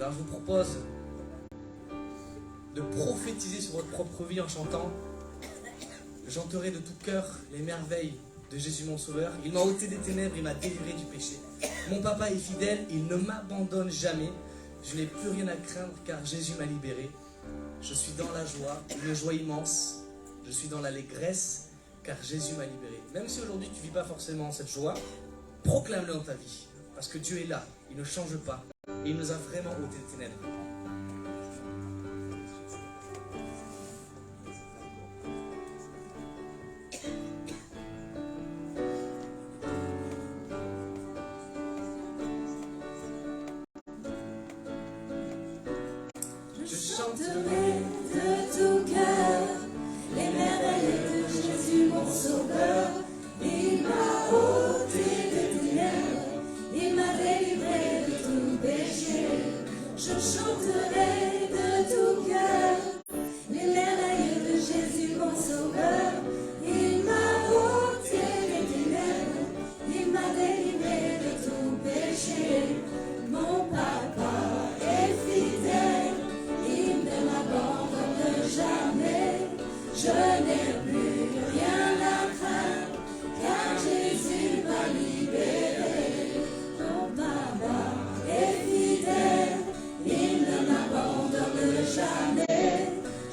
Alors je vous propose de prophétiser sur votre propre vie en chantant « J'enterrai de tout cœur les merveilles de Jésus mon Sauveur. Il m'a ôté des ténèbres, il m'a délivré du péché. Mon papa est fidèle, il ne m'abandonne jamais. Je n'ai plus rien à craindre car Jésus m'a libéré. Je suis dans la joie, une joie immense. Je suis dans l'allégresse car Jésus m'a libéré. » Même si aujourd'hui tu ne vis pas forcément cette joie, proclame-le dans ta vie. Parce que Dieu est là, il ne change pas. Et il nous a vraiment ôté des ténèbres. Je chanterai de tout cœur les merveilles de Jésus mon Sauveur. Il m'a ôté des ténèbres, il m'a délivré de tout péché. Je chanterai de tout cœur les merveilles de Jésus mon Sauveur. Il m'a ôté des ténèbres, il m'a délivré de tout péché. Mon papa est fidèle, il ne m'abandonne jamais. Je n'ai plus rien à craindre, car Jésus m'a libéré. Mon papa est fidèle, il ne m'abandonne jamais.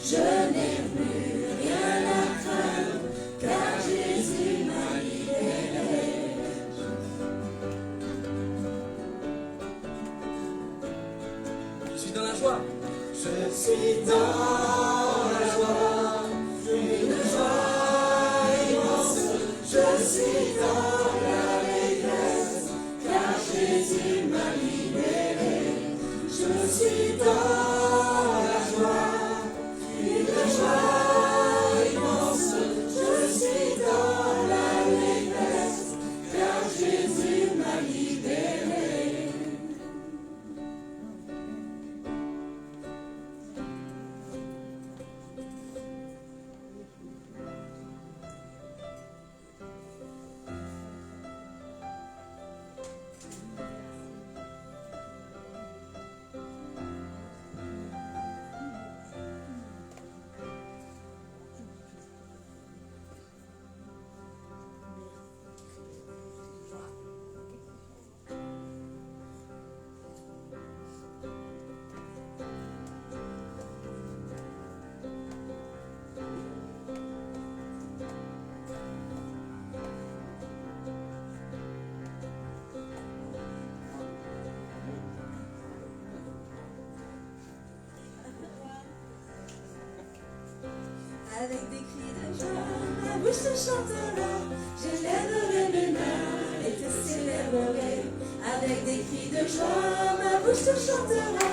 Je n'ai plus rien à craindre, car Jésus m'a libéré. Je suis dans la joie. Je suis dans la joie, une joie immense. Je suis dans l'allégresse, car Jésus m'a libéré. Je suis dans la joie, une joie immense. Je suis dans l'allégresse, car Jésus m'a libéré. Avec des cris de joie, ma bouche te chantera. Je lèverai mes mains et te célébrerai. Avec des cris de joie, ma bouche te chantera.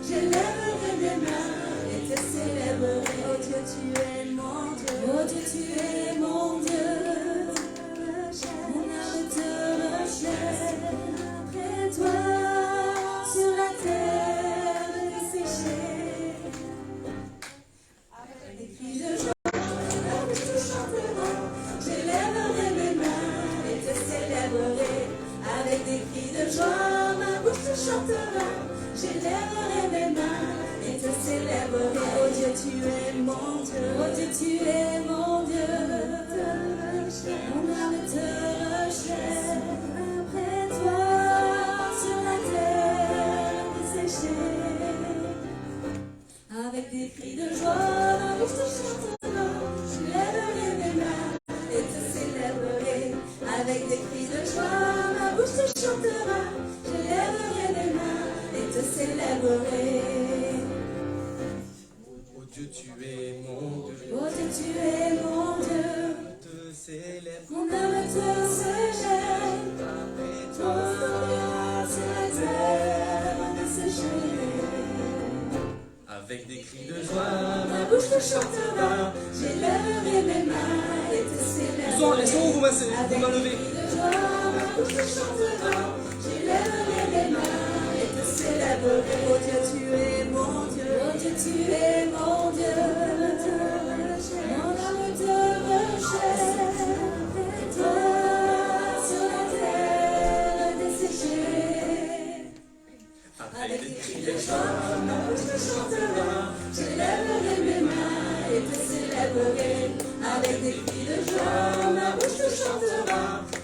Je lèverai mes mains et te célébrerai. Oh Dieu, tu es mon Dieu. Oh Dieu, tu es mon Dieu. Mon âme te recherche. Après toi, sur la terre desséchée. Avec des cris de joie, j'élèverai mes mains et te célébrerai. Avec des cris de joie, ma bouche te chantera. J'élèverai mes mains et te célébrerai. Oh Dieu, tu es mon Dieu. Oh Dieu, tu es mon Dieu. Mon âme te recherche. Après toi, sur la terre desséchée. Avec des cris de joie, ma bouche te chantera. Je lèverai mes mains et te célébrerai. Avec des cris de joie, ma bouche te chantera. Je lèverai mes mains et te célébrerai. Oh Dieu, tu es mon Dieu. Oh Dieu, tu es mon Dieu. Je te célèbre. Mon âme te célèbre. Après Ton toi, regard sur la terre desséchée. avec des cris de joie, Ma bouche te chantera, j'élèverai mes mains et te célébrerai. Les sons, vous m'avez Avec levé. des cris de joie, ma bouche te chantera, j'élèverai mes mains et te célébrerai. Oh Dieu, tu es mon Dieu, oh Dieu, tu es mon Dieu. Mon âme te recherche, et toi sur la terre desséchée. Avec des cris de joie, ma bouche te chantera. J'élèverai mes mains et te célébrerai. Avec des cris de joie, ma bouche te chantera.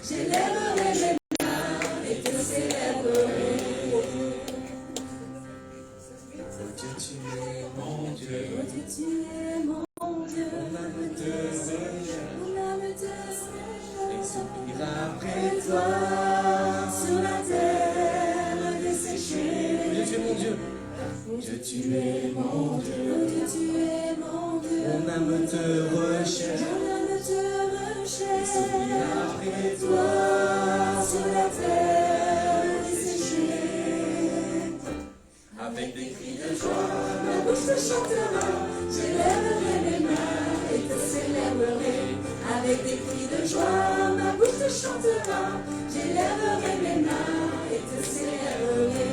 J'élèverai mes mains et te célébrerai. Oh Dieu, tu es mon Dieu. Oh Dieu, tu es mon Dieu. Mon âme te recherche. Mon âme te cherche. Et soupire après Après toi. toi, sur la terre desséchée. Oh Dieu, tu es mon Dieu. Dieu, tu es mon Dieu. Oh Dieu, tu es mon Dieu. Mon âme te recherche. Mon âme te recherche. Soupire après toi. Toi, sur la terre desséchée. Avec des cris de Joie, ma bouche te chantera. J'élèverai mes mains et te célébrerai. Avec des cris de joie, ma bouche te chantera. J'élèverai mes mains et te célébrerai.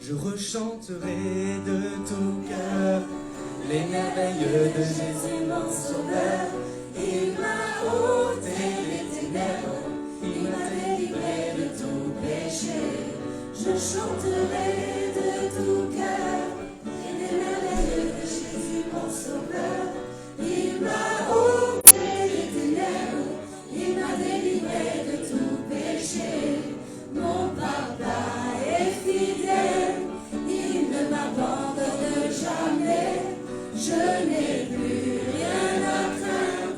Je rechanterai de tout cœur les merveilles de Jésus. Jésus mon sauveur, il m'a ôté les ténèbres, il m'a délivré de tout péché. Je chanterai de tout cœur les merveilles de Jésus mon sauveur. Il m'a ôté les ténèbres, il m'a délivré de tout péché. Mon papa est fidèle, il ne m'abandonne jamais. Je n'ai plus rien à craindre,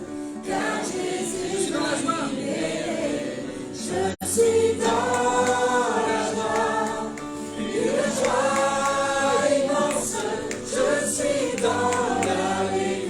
car Jésus m'a libéré. Je suis dans la joie, une joie immense. Je suis dans l'alléluia.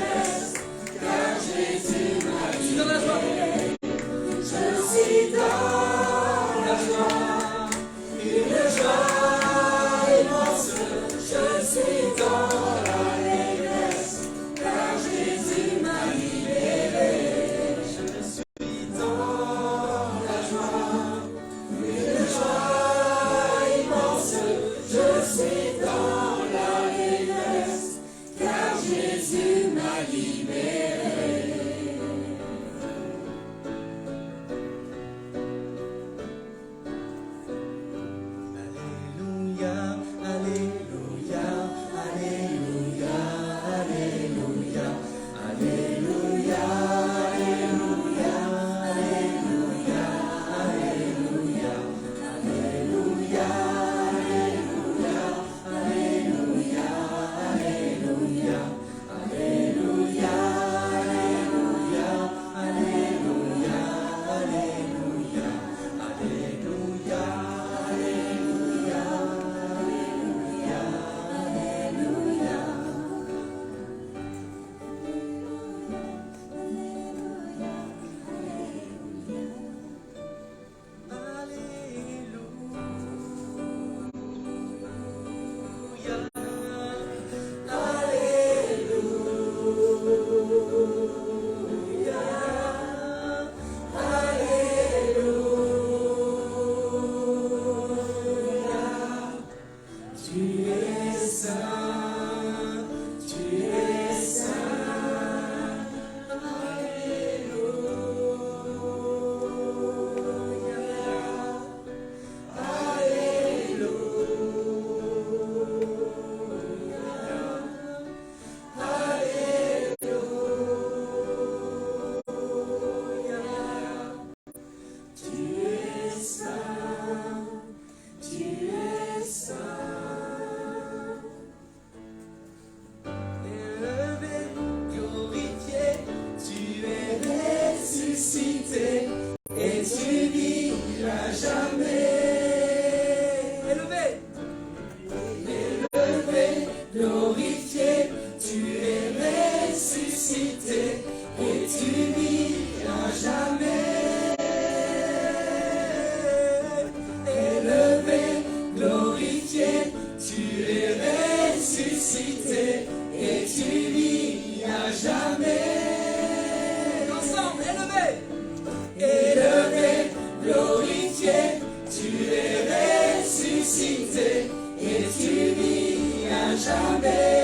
ôté et tu vis à jamais.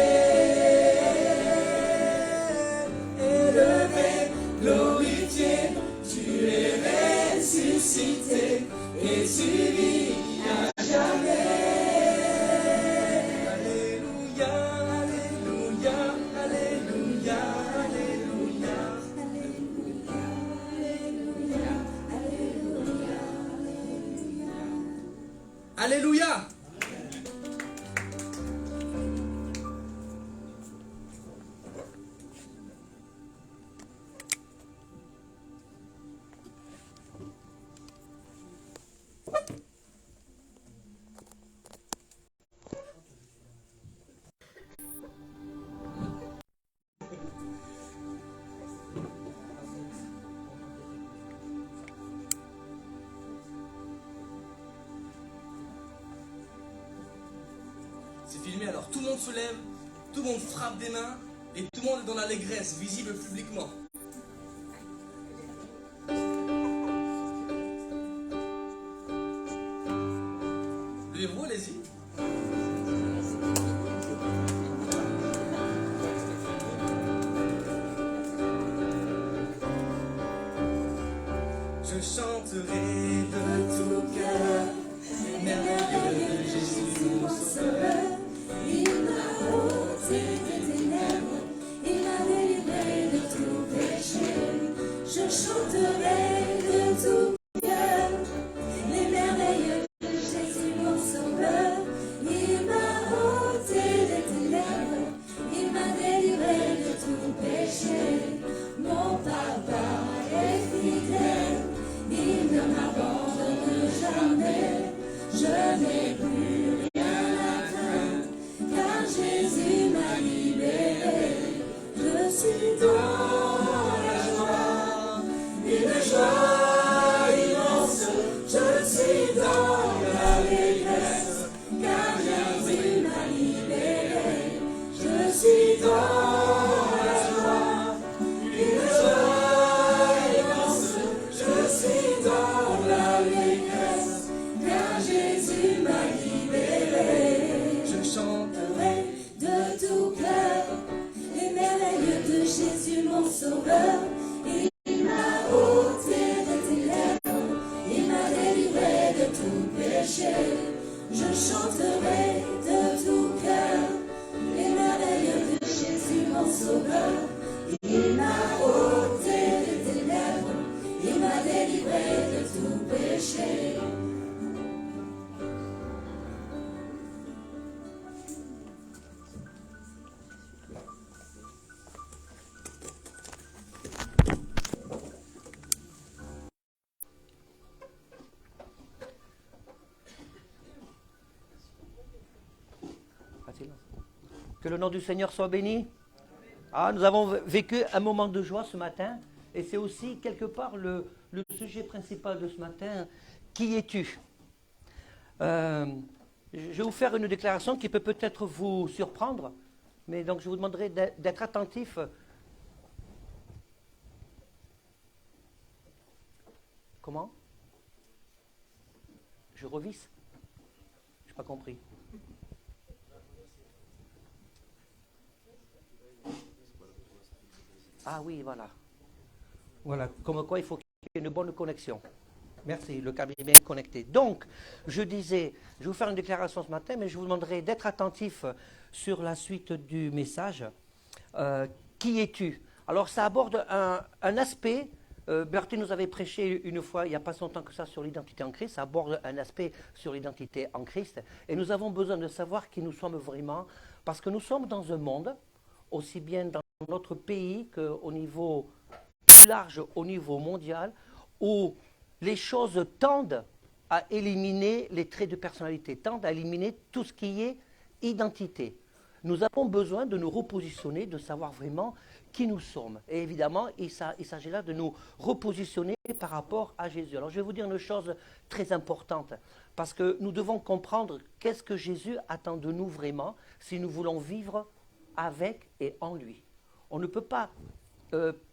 Élevé, glorifié, tu es ressuscité et tu vis à jamais. Alléluia, Alléluia, Alléluia, Alléluia. Alléluia. C'est filmé, alors tout le monde se lève, tout le monde frappe des mains et tout le monde est dans l'allégresse, visible publiquement. Levez-vous, allez-y. Je chanterai de tout cœur les merveilles de Jésus mon Sauveur. Il m'a ôté des ténèbres, il m'a délivré de tout péché. Je chanterai de tout cœur les merveilles de Jésus mon Sauveur. Il m'a ôté des ténèbres, il m'a délivré de tout péché. Mon papa est fidèle, il ne m'abandonne jamais. Je n'ai plus rien à craindre, car Jésus m'a libéré. Je suis dans la joie, une joie immense. Je suis dans l'allégresse, car Jésus m'a libéré. Je suis dans la joie, une joie immense. Je suis dans l'allégresse, car Jésus m'a libéré. Je chanterai De tout cœur, les merveilles de Jésus mon Sauveur. Il m'a ôté des ténèbres, il m'a délivré de tout péché. Je chanterai de tout cœur les merveilles de Jésus mon Sauveur. Il m'a ôté des ténèbres, il m'a délivré de tout péché. Que le nom du Seigneur soit béni. Ah, nous avons vécu un moment de joie ce matin et c'est aussi quelque part le sujet principal de ce matin. Qui es-tu? Je vais vous faire une déclaration qui peut peut-être vous surprendre, mais donc je vous demanderai d'être attentif. Comment? Je revisse? Je n'ai pas compris. Ah oui, voilà. Voilà, comme quoi il faut qu'il y ait une bonne connexion. Merci, le câble est bien connecté. Donc, je disais, je vais vous faire une déclaration ce matin, mais je vous demanderai d'être attentif sur la suite du message. Qui es-tu? Alors, ça aborde un aspect, Bertie nous avait prêché une fois, il n'y a pas si longtemps que ça, sur l'identité en Christ, ça aborde un aspect sur l'identité en Christ, et nous avons besoin de savoir qui nous sommes vraiment, parce que nous sommes dans un monde, aussi bien dans notre pays qu'au niveau plus large, au niveau mondial, où les choses tendent à éliminer les traits de personnalité, tendent à éliminer tout ce qui est identité. Nous avons besoin de nous repositionner, de savoir vraiment qui nous sommes. Et évidemment, il s'agit là de nous repositionner par rapport à Jésus. Alors je vais vous dire une chose très importante, parce que nous devons comprendre qu'est-ce que Jésus attend de nous vraiment si nous voulons vivre avec et en lui. On ne peut pas,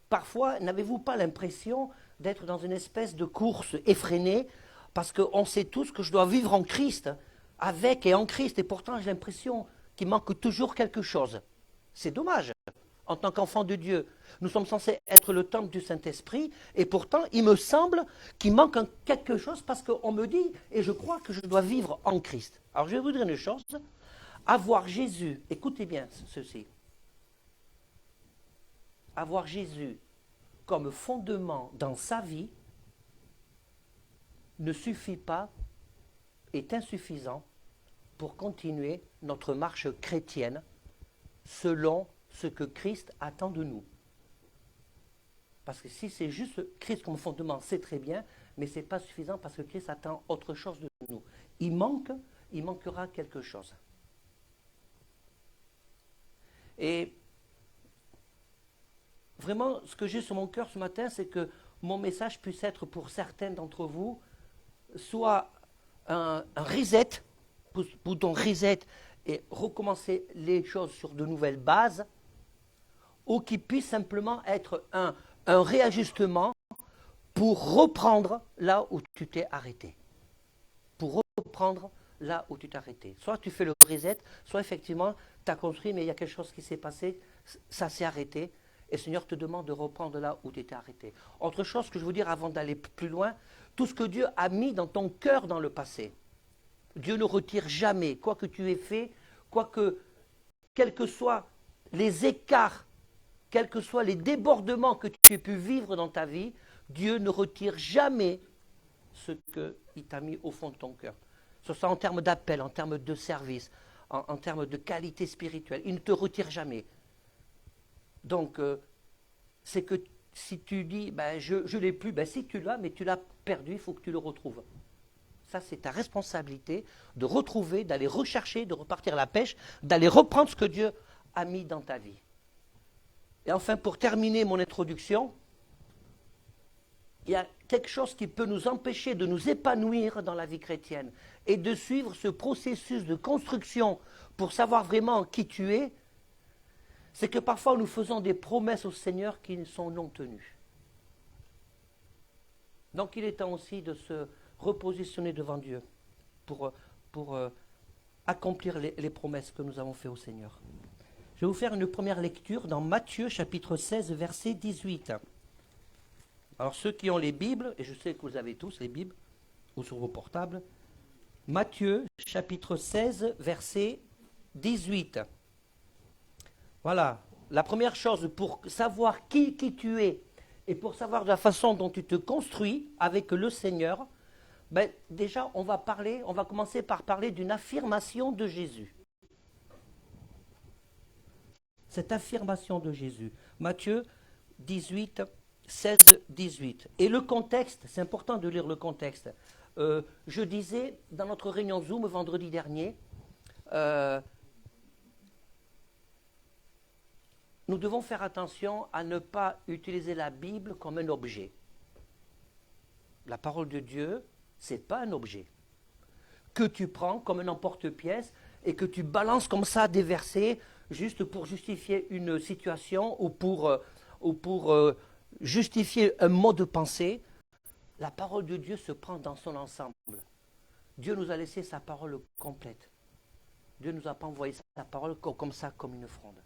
parfois, n'avez-vous pas l'impression d'être dans une espèce de course effrénée, parce qu'on sait tous que je dois vivre en Christ, avec et en Christ, et pourtant j'ai l'impression qu'il manque toujours quelque chose. C'est dommage. En tant qu'enfant de Dieu, nous sommes censés être le temple du Saint-Esprit, et pourtant il me semble qu'il manque quelque chose parce qu'on me dit, et je crois que je dois vivre en Christ. Alors je vais vous dire une chose, avoir Jésus, écoutez bien ceci, avoir Jésus comme fondement dans sa vie ne suffit pas, est insuffisant pour continuer notre marche chrétienne selon ce que Christ attend de nous. Parce que si c'est juste Christ comme fondement, c'est très bien, mais ce n'est pas suffisant parce que Christ attend autre chose de nous. Il manquera quelque chose. Et vraiment, ce que j'ai sur mon cœur ce matin, c'est que mon message puisse être pour certains d'entre vous, soit un reset, bouton reset, et recommencer les choses sur de nouvelles bases, ou qui puisse simplement être un réajustement pour reprendre là où tu t'es arrêté. Pour reprendre là où tu t'es arrêté. Soit tu fais le reset, soit effectivement tu as construit, mais il y a quelque chose qui s'est passé, ça s'est arrêté, et le Seigneur te demande de reprendre là où tu étais arrêté. Autre chose que je veux dire avant d'aller plus loin, tout ce que Dieu a mis dans ton cœur dans le passé, Dieu ne retire jamais, quoi que tu aies fait, quels que soient les écarts, quels que soient les débordements que tu aies pu vivre dans ta vie, Dieu ne retire jamais ce qu'il t'a mis au fond de ton cœur. Ce soit en termes d'appel, en termes de service, en termes de qualité spirituelle. Il ne te retire jamais. Donc, c'est que si tu dis, je ne l'ai plus, si tu l'as, mais tu l'as perdu, il faut que tu le retrouves. Ça, c'est ta responsabilité de retrouver, d'aller rechercher, de repartir à la pêche, d'aller reprendre ce que Dieu a mis dans ta vie. Et enfin, pour terminer mon introduction, il y a quelque chose qui peut nous empêcher de nous épanouir dans la vie chrétienne et de suivre ce processus de construction pour savoir vraiment qui tu es, c'est que parfois nous faisons des promesses au Seigneur qui ne sont non tenues. Donc il est temps aussi de se repositionner devant Dieu pour accomplir les promesses que nous avons faites au Seigneur. Je vais vous faire une première lecture dans Matthieu chapitre 16 verset 18. Alors ceux qui ont les Bibles, et je sais que vous avez tous les Bibles, ou sur vos portables, Matthieu chapitre 16 verset 18. Voilà, la première chose pour savoir qui tu es et pour savoir de la façon dont tu te construis avec le Seigneur, déjà on va commencer par parler d'une affirmation de Jésus. Cette affirmation de Jésus. Matthieu 18, 16, 18. Et le contexte, c'est important de lire le contexte. Je disais dans notre réunion Zoom vendredi dernier, nous devons faire attention à ne pas utiliser la Bible comme un objet. La parole de Dieu, ce n'est pas un objet que tu prends comme un emporte-pièce et que tu balances comme ça des versets juste pour justifier une situation ou pour justifier un mode de pensée. La parole de Dieu se prend dans son ensemble. Dieu nous a laissé sa parole complète. Dieu ne nous a pas envoyé sa parole comme ça, comme une fronde.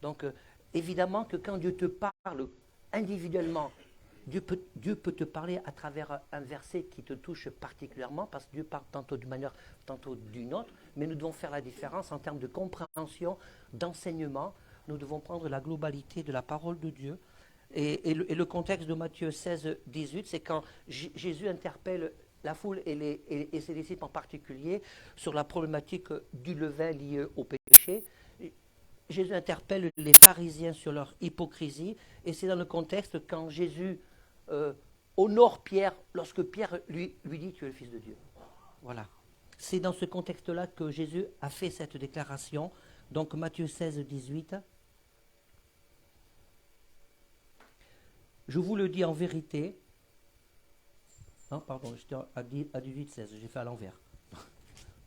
Donc, évidemment que quand Dieu te parle individuellement, Dieu peut te parler à travers un verset qui te touche particulièrement, parce que Dieu parle tantôt d'une manière, tantôt d'une autre, mais nous devons faire la différence en termes de compréhension, d'enseignement. Nous devons prendre la globalité de la parole de Dieu. Et le contexte de Matthieu 16, 18, c'est quand Jésus interpelle la foule et ses disciples en particulier sur la problématique du levain lié au péché. Jésus interpelle les pharisiens sur leur hypocrisie, et c'est dans le contexte quand Jésus honore Pierre, lorsque Pierre lui dit « Tu es le Fils de Dieu ». Voilà. C'est dans ce contexte-là que Jésus a fait cette déclaration. Donc Matthieu 16, 18. Je vous le dis en vérité. Non, pardon, j'étais à 18, 16, j'ai fait à l'envers.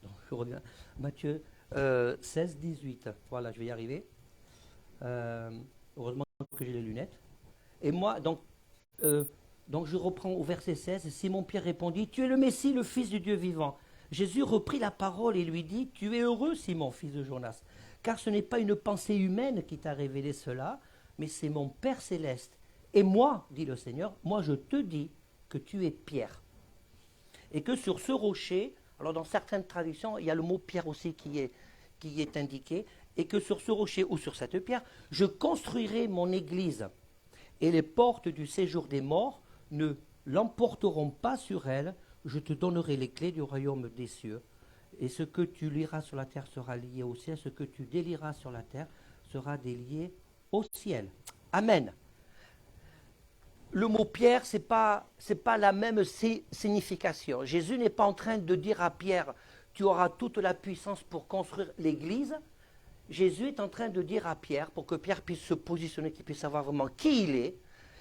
Donc je reviens. Matthieu 16, 18. Voilà, je vais y arriver. Heureusement que j'ai les lunettes. Et moi, donc je reprends au verset 16. Simon Pierre répondit, « Tu es le Messie, le Fils du Dieu vivant. » Jésus reprit la parole et lui dit, tu es heureux, Simon, fils de Jonas, car ce n'est pas une pensée humaine qui t'a révélé cela, mais c'est mon Père céleste. Et moi, dit le Seigneur, moi je te dis que tu es Pierre. Et que sur ce rocher, alors dans certaines traductions, il y a le mot Pierre aussi qui est indiqué, et que sur ce rocher ou sur cette pierre, je construirai mon église, et les portes du séjour des morts ne l'emporteront pas sur elle, je te donnerai les clés du royaume des cieux, et ce que tu lieras sur la terre sera lié au ciel, ce que tu délieras sur la terre sera délié au ciel. Amen. Le mot Pierre, ce n'est pas la même signification. Jésus n'est pas en train de dire à Pierre, tu auras toute la puissance pour construire l'église. Jésus est en train de dire à Pierre, pour que Pierre puisse se positionner, qu'il puisse savoir vraiment qui il est,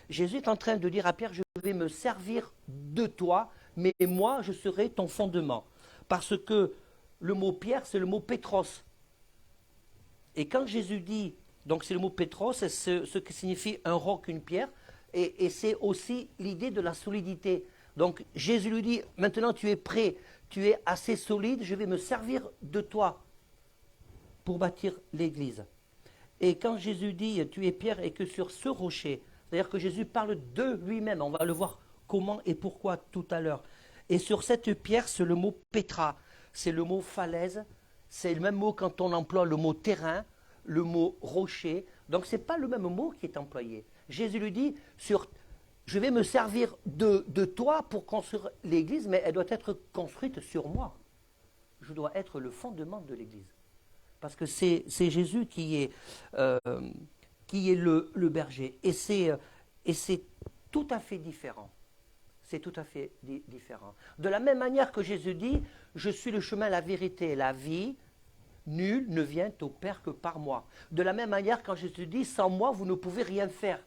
Jésus est en train de dire à Pierre, je vais me servir de toi, mais moi, je serai ton fondement. Parce que le mot Pierre, c'est le mot Pétros. Et quand Jésus dit, donc c'est le mot Pétros, c'est ce qui signifie un roc, une pierre, et c'est aussi l'idée de la solidité. Donc Jésus lui dit, maintenant tu es prêt, tu es assez solide, je vais me servir de toi pour bâtir l'église. Et quand Jésus dit, tu es Pierre, et que sur ce rocher, c'est-à-dire que Jésus parle de lui-même, on va le voir comment et pourquoi tout à l'heure. Et sur cette pierre, c'est le mot Pétra, c'est le mot falaise, c'est le même mot quand on emploie le mot terrain, le mot rocher. Donc ce n'est pas le même mot qui est employé. Jésus lui dit, je vais me servir de toi pour construire l'église, mais elle doit être construite sur moi. Je dois être le fondement de l'église. Parce que c'est Jésus qui est le berger. Et c'est tout à fait différent. C'est tout à fait différent. De la même manière que Jésus dit, je suis le chemin, la vérité et la vie, nul ne vient au Père que par moi. De la même manière, quand Jésus dit, sans moi, vous ne pouvez rien faire.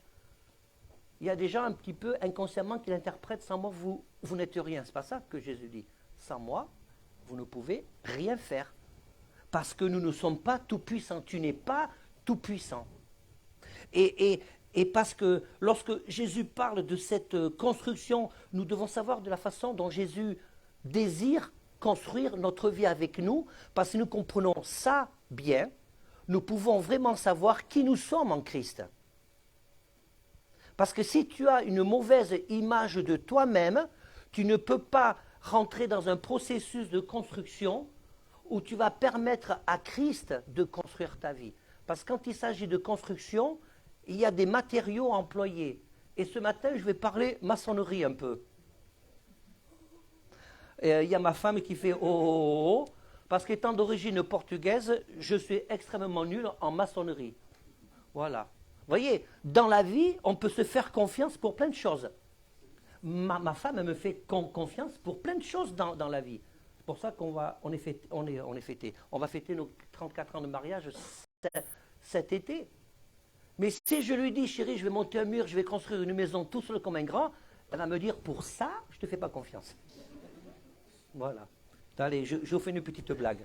Il y a des gens un petit peu inconsciemment qui l'interprètent, sans moi, vous n'êtes rien. Ce n'est pas ça que Jésus dit. Sans moi, vous ne pouvez rien faire. Parce que nous ne sommes pas tout-puissants. Tu n'es pas tout-puissant. Et parce que lorsque Jésus parle de cette construction, nous devons savoir de la façon dont Jésus désire construire notre vie avec nous, parce que nous comprenons ça bien, nous pouvons vraiment savoir qui nous sommes en Christ. Parce que si tu as une mauvaise image de toi-même, tu ne peux pas rentrer dans un processus de construction où tu vas permettre à Christ de construire ta vie. Parce que quand il s'agit de construction, il y a des matériaux employés. Et ce matin, je vais parler maçonnerie un peu. Et il y a ma femme qui fait « oh, oh, oh », parce qu'étant d'origine portugaise, je suis extrêmement nul en maçonnerie. Voilà. Vous voyez, dans la vie, on peut se faire confiance pour plein de choses. Ma femme, elle me fait confiance pour plein de choses dans la vie. C'est pour ça on est fêté. On va fêter nos 34 ans de mariage cet été. Mais si je lui dis, chérie, je vais monter un mur, je vais construire une maison tout seul comme un grand, elle va me dire, pour ça, je ne te fais pas confiance. Voilà. Allez, je vous fais une petite blague.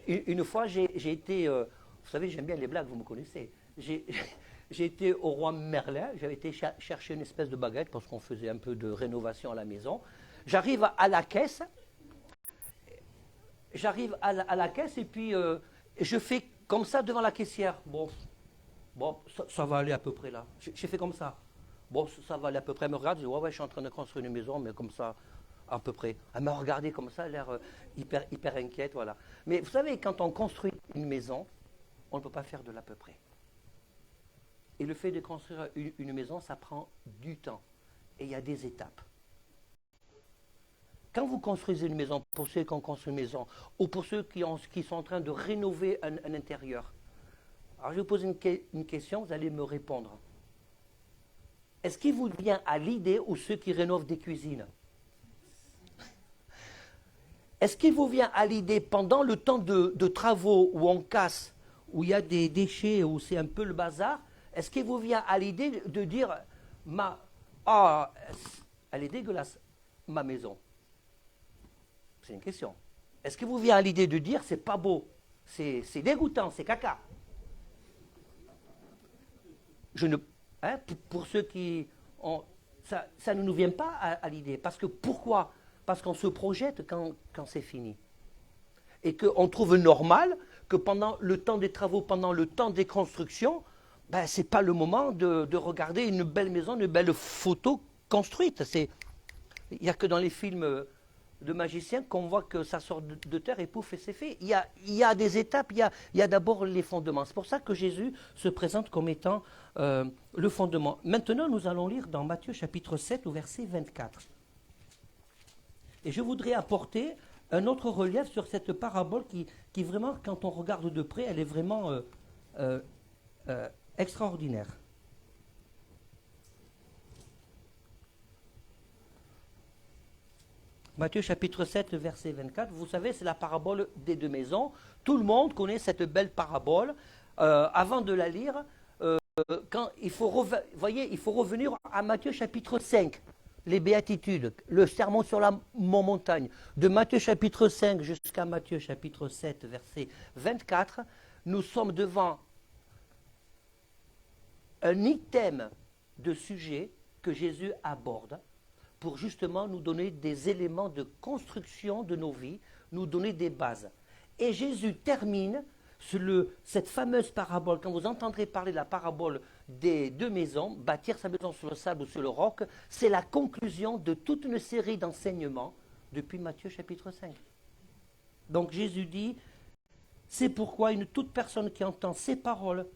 Une fois, j'ai été, vous savez, j'aime bien les blagues, vous me connaissez. J'ai été au roi Merlin, j'avais été chercher une espèce de baguette parce qu'on faisait un peu de rénovation à la maison. J'arrive à la caisse, et puis je fais comme ça devant la caissière. Bon, ça va aller à peu près là. J'ai fait comme ça. Bon, ça va aller à peu près. Elle me regarde, je dis, ouais, je suis en train de construire une maison, mais comme ça, à peu près. Elle m'a regardé comme ça, elle a l'air hyper inquiète, voilà. Mais vous savez, quand on construit une maison, on ne peut pas faire de l'à peu près. Et le fait de construire une maison, ça prend du temps. Et il y a des étapes. Quand vous construisez une maison, pour ceux qui ont construit une maison, ou pour ceux qui sont en train de rénover un intérieur, alors je vais vous poser une question, vous allez me répondre. Est-ce qu'il vous vient à l'idée, ou ceux qui rénovent des cuisines, est-ce qu'il vous vient à l'idée, pendant le temps de travaux où on casse, où il y a des déchets, où c'est un peu le bazar, est-ce qu'il vous vient à l'idée de dire elle est dégueulasse, ma maison? C'est une question. Est-ce qu'il vous vient à l'idée de dire c'est pas beau, c'est dégoûtant, c'est caca? Pour ceux qui ont. Ça ne nous vient pas à l'idée. Parce que pourquoi? parce qu'on se projette quand c'est fini. Et qu'on trouve normal que pendant le temps des travaux, pendant le temps des constructions, ben, ce n'est pas le moment de regarder une belle maison, une belle photo construite. Il n'y a que dans les films de magiciens qu'on voit que ça sort de terre et pouf, et c'est fait. Il y a des étapes, il y a d'abord les fondements. C'est pour ça que Jésus se présente comme étant le fondement. Maintenant, nous allons lire dans Matthieu chapitre 7 au verset 24. Et je voudrais apporter un autre relief sur cette parabole qui vraiment, quand on regarde de près, elle est vraiment extraordinaire. Matthieu chapitre 7, verset 24, vous savez, c'est la parabole des deux maisons. Tout le monde connaît cette belle parabole. Avant de la lire, il faut revenir à Matthieu chapitre 5, les béatitudes, le sermon sur la montagne. De Matthieu chapitre 5 jusqu'à Matthieu chapitre 7, verset 24, nous sommes devant un item de sujet que Jésus aborde pour justement nous donner des éléments de construction de nos vies, nous donner des bases. Et Jésus termine cette fameuse parabole, quand vous entendrez parler de la parabole des deux maisons, bâtir sa maison sur le sable ou sur le roc, c'est la conclusion de toute une série d'enseignements depuis Matthieu chapitre 5. Donc Jésus dit, c'est pourquoi toute personne qui entend ces paroles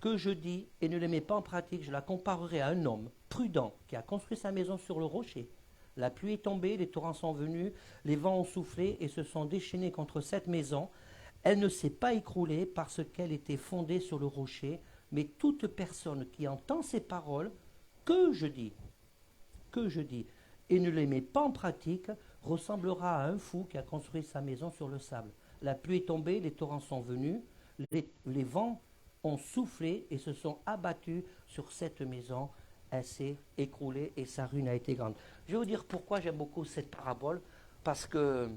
que je dis et ne les met pas en pratique, je la comparerai à un homme prudent qui a construit sa maison sur le rocher. La pluie est tombée, les torrents sont venus, les vents ont soufflé et se sont déchaînés contre cette maison. Elle ne s'est pas écroulée parce qu'elle était fondée sur le rocher, mais toute personne qui entend ces paroles que je dis, et ne les met pas en pratique, ressemblera à un fou qui a construit sa maison sur le sable. La pluie est tombée, les torrents sont venus, les vents ont soufflé et se sont abattus sur cette maison. Elle s'est écroulée et sa ruine a été grande. Je vais vous dire pourquoi j'aime beaucoup cette parabole, parce que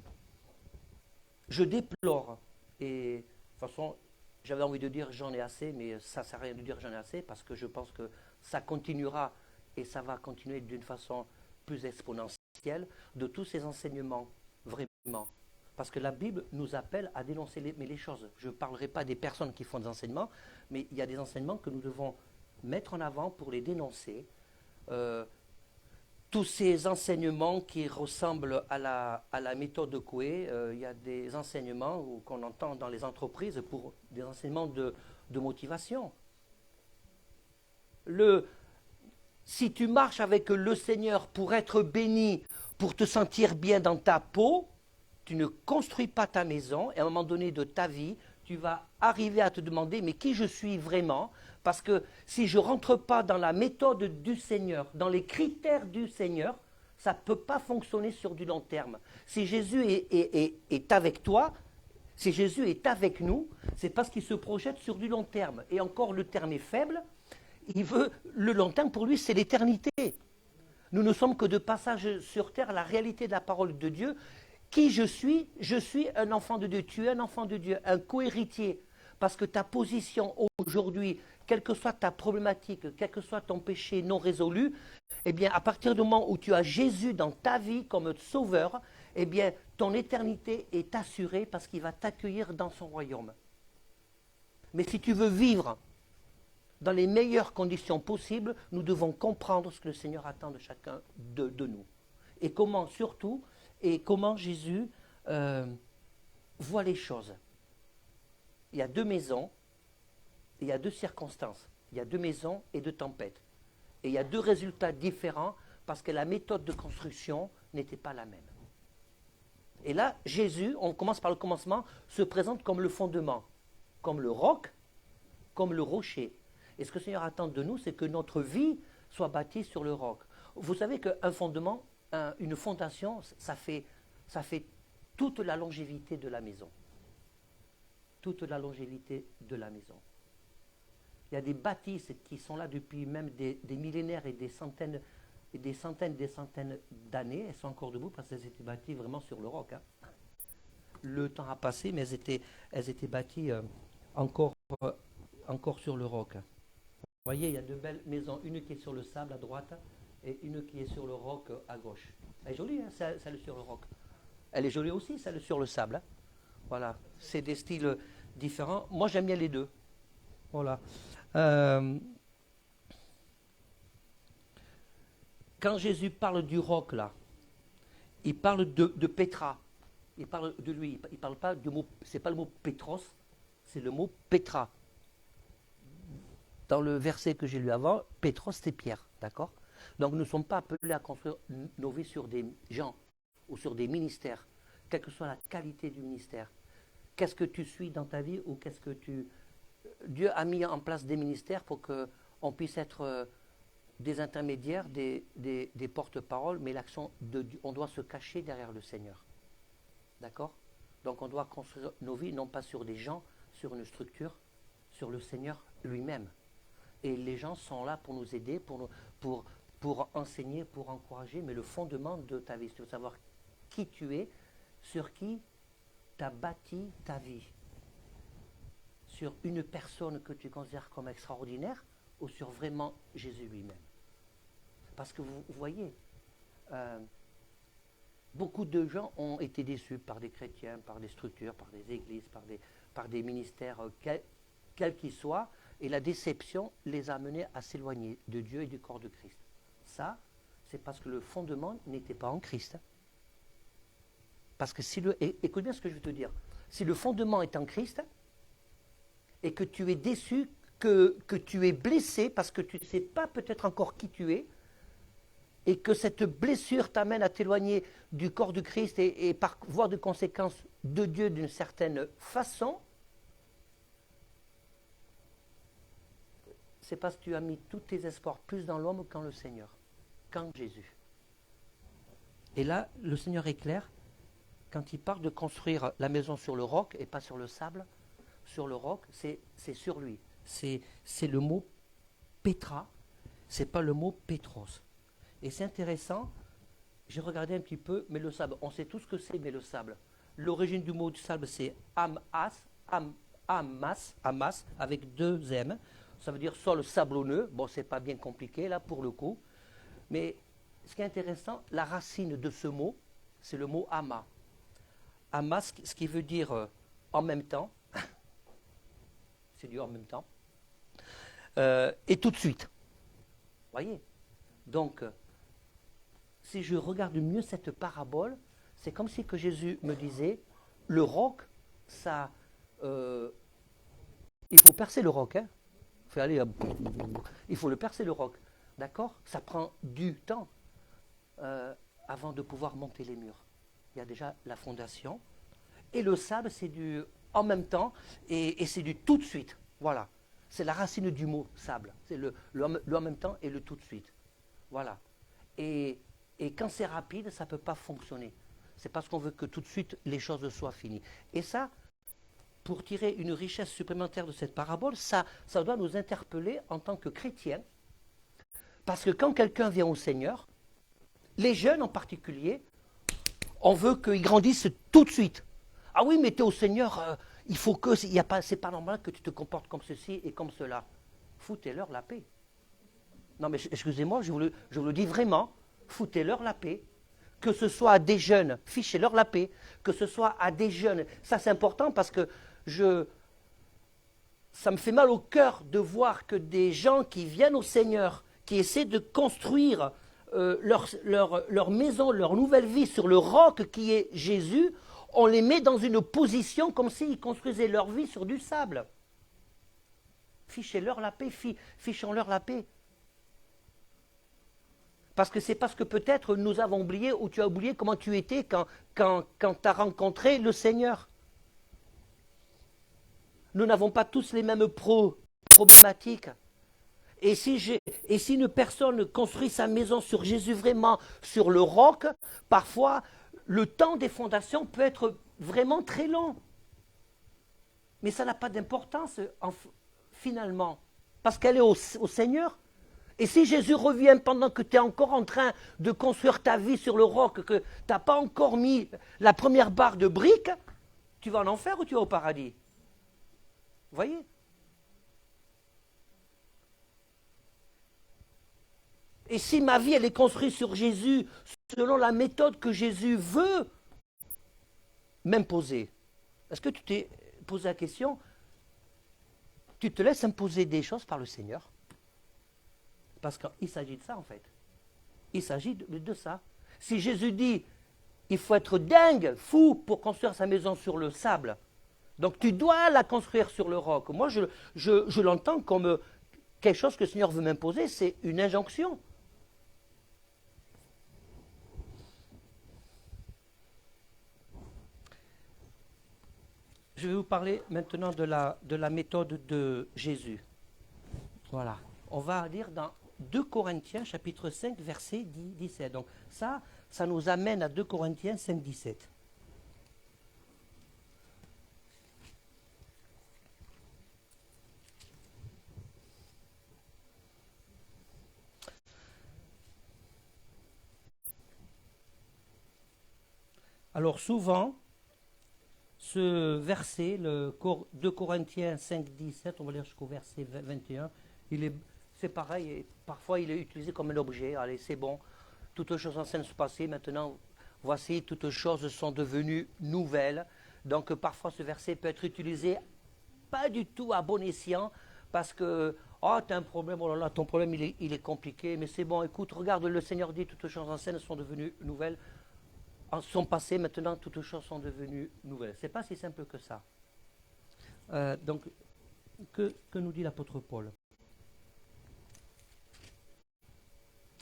je déplore, et de toute façon, j'avais envie de dire j'en ai assez, mais ça ne sert à rien de dire j'en ai assez, parce que je pense que ça continuera, et ça va continuer d'une façon plus exponentielle, de tous ces enseignements, vraiment. Parce que la Bible nous appelle à dénoncer les choses. Je ne parlerai pas des personnes qui font des enseignements, mais il y a des enseignements que nous devons mettre en avant pour les dénoncer. Tous ces enseignements qui ressemblent à la méthode de Coué, il y a des enseignements qu'on entend dans les entreprises pour des enseignements de motivation. Si tu marches avec le Seigneur pour être béni, pour te sentir bien dans ta peau, tu ne construis pas ta maison et à un moment donné de ta vie, tu vas arriver à te demander mais qui je suis vraiment? Parce que si je ne rentre pas dans la méthode du Seigneur, dans les critères du Seigneur, ça ne peut pas fonctionner sur du long terme. Si Jésus est avec toi, si Jésus est avec nous, c'est parce qu'il se projette sur du long terme. Et encore, le terme est faible. Il veut le long terme, pour lui, c'est l'éternité. Nous ne sommes que de passage sur terre, la réalité de la parole de Dieu. Qui je suis un enfant de Dieu. Tu es un enfant de Dieu, un co-héritier. Parce que ta position aujourd'hui, quelle que soit ta problématique, quel que soit ton péché non résolu, eh bien, à partir du moment où tu as Jésus dans ta vie comme sauveur, eh bien, ton éternité est assurée parce qu'il va t'accueillir dans son royaume. Mais si tu veux vivre dans les meilleures conditions possibles, nous devons comprendre ce que le Seigneur attend de chacun de nous. Et comment surtout, et comment Jésus voit les choses. Il y a deux maisons, il y a deux circonstances. Il y a deux maisons et deux tempêtes. Et il y a deux résultats différents parce que la méthode de construction n'était pas la même. Et là, Jésus, on commence par le commencement, se présente comme le fondement, comme le roc, comme le rocher. Et ce que le Seigneur attend de nous, c'est que notre vie soit bâtie sur le roc. Vous savez qu'un fondement, une fondation, ça fait toute la longévité de la maison. Toute la longévité de la maison. Il y a des bâtisses qui sont là depuis même des millénaires et des centaines d'années. Elles sont encore debout parce qu'elles étaient bâties vraiment sur le roc. Hein. Le temps a passé, mais elles étaient bâties encore sur le roc. Vous voyez, il y a deux belles maisons, une qui est sur le sable à droite et une qui est sur le roc à gauche. Elle est jolie, hein, celle sur le roc. Elle est jolie aussi, celle sur le sable. Hein. Voilà, c'est des styles différents. Moi, j'aime bien les deux. Voilà. Quand Jésus parle du roc, là, il parle de Pétra. Il parle de lui. Il parle pas du mot, c'est pas le mot Pétros, c'est le mot Pétra. Dans le verset que j'ai lu avant, Pétros, c'est Pierre, d'accord? Donc nous ne sommes pas appelés à construire nos vies sur des gens ou sur des ministères, quelle que soit la qualité du ministère. Qu'est-ce que tu suis dans ta vie ou qu'est-ce que tu... Dieu a mis en place des ministères pour qu'on puisse être des intermédiaires, des porte-paroles, mais l'action de Dieu, on doit se cacher derrière le Seigneur. D'accord? Donc on doit construire nos vies non pas sur des gens, sur une structure, sur le Seigneur lui-même. Et les gens sont là pour nous aider, pour enseigner, pour encourager, mais le fondement de ta vie, c'est de savoir qui tu es, sur qui tu as bâti ta vie. Sur une personne que tu considères comme extraordinaire ou sur vraiment Jésus lui-même. Parce que vous voyez, beaucoup de gens ont été déçus par des chrétiens, par des structures, par des églises, par des ministères, quels qu'ils soient, et la déception les a amenés à s'éloigner de Dieu et du corps de Christ. Ça, c'est parce que le fondement n'était pas en Christ. Parce que écoute bien ce que je veux te dire, si le fondement est en Christ, et que tu es déçu, que tu es blessé, parce que tu ne sais pas peut-être encore qui tu es, et que cette blessure t'amène à t'éloigner du corps du Christ et par voie de conséquence de Dieu d'une certaine façon, c'est parce que tu as mis tous tes espoirs plus dans l'homme qu'en le Seigneur, qu'en Jésus. Et là, le Seigneur est clair, quand il parle de construire la maison sur le roc et pas sur le sable, sur le roc, c'est sur lui. C'est le mot Pétra, c'est pas le mot Pétros. Et c'est intéressant, j'ai regardé un petit peu, mais le sable, on sait tout ce que c'est, mais le sable. L'origine du mot du sable, c'est amas, avec 2 M. Ça veut dire sol sablonneux. Bon, c'est pas bien compliqué, là, pour le coup. Mais ce qui est intéressant, la racine de ce mot, c'est le mot ama. Amas, ce qui veut dire en même temps. C'est du en même temps. Et tout de suite. Vous voyez? Donc, si je regarde mieux cette parabole, c'est comme si que Jésus me disait, le roc, ça... il faut percer le roc, hein. Il faut le percer le roc. D'accord? Ça prend du temps avant de pouvoir monter les murs. Il y a déjà la fondation. Et le sable, c'est du en même temps et c'est du tout de suite. Voilà. C'est la racine du mot sable. C'est le en même temps et le tout de suite. Voilà. Et quand c'est rapide, ça ne peut pas fonctionner. C'est parce qu'on veut que tout de suite les choses soient finies. Et ça, pour tirer une richesse supplémentaire de cette parabole, ça doit nous interpeller en tant que chrétiens. Parce que quand quelqu'un vient au Seigneur, les jeunes en particulier, on veut qu'ils grandissent tout de suite. Ah oui, mais tu es au Seigneur, il faut que... c'est pas normal que tu te comportes comme ceci et comme cela. Foutez-leur la paix. Non mais excusez-moi, je vous le dis vraiment, foutez-leur la paix. Que ce soit à des jeunes, fichez-leur la paix. Que ce soit à des jeunes, ça c'est important parce que ça me fait mal au cœur de voir que des gens qui viennent au Seigneur, qui essaient de construire leur maison, leur nouvelle vie sur le roc qui est Jésus, on les met dans une position comme s'ils construisaient leur vie sur du sable. Fichez-leur la paix, fichons-leur la paix. Parce que c'est parce que peut-être nous avons oublié ou tu as oublié comment tu étais quand tu as rencontré le Seigneur. Nous n'avons pas tous les mêmes problématiques. Et si une personne construit sa maison sur Jésus vraiment, sur le roc, parfois le temps des fondations peut être vraiment très long. Mais ça n'a pas d'importance finalement, parce qu'elle est au Seigneur. Et si Jésus revient pendant que tu es encore en train de construire ta vie sur le roc, que tu n'as pas encore mis la première barre de briques, tu vas en enfer ou tu vas au paradis? Vous voyez? Et si ma vie, elle est construite sur Jésus, selon la méthode que Jésus veut m'imposer, est-ce que tu t'es posé la question? Tu te laisses imposer des choses par le Seigneur? Parce qu'il s'agit de ça, en fait. Il s'agit de ça. Si Jésus dit, il faut être dingue, fou, pour construire sa maison sur le sable, donc tu dois la construire sur le roc. Moi, je l'entends comme quelque chose que le Seigneur veut m'imposer, c'est une injonction. Je vais vous parler maintenant de la méthode de Jésus. Voilà. On va lire dans 2 Corinthiens, chapitre 5, verset 17. Donc ça nous amène à 2 Corinthiens 5, 17. Alors souvent, ce verset, le 2 Corinthiens 5, 17, on va lire jusqu'au verset 21, c'est pareil, et parfois il est utilisé comme un objet. Allez, c'est bon, toutes choses anciennes sont passées, maintenant, voici, toutes choses sont devenues nouvelles. Donc parfois ce verset peut être utilisé pas du tout à bon escient, parce que, oh, tu as un problème, oh là là, ton problème il est compliqué, mais c'est bon, écoute, regarde, le Seigneur dit, toutes choses anciennes sont devenues nouvelles. Sont passées, maintenant toutes choses sont devenues nouvelles. Ce n'est pas si simple que ça. Donc, que nous dit l'apôtre Paul?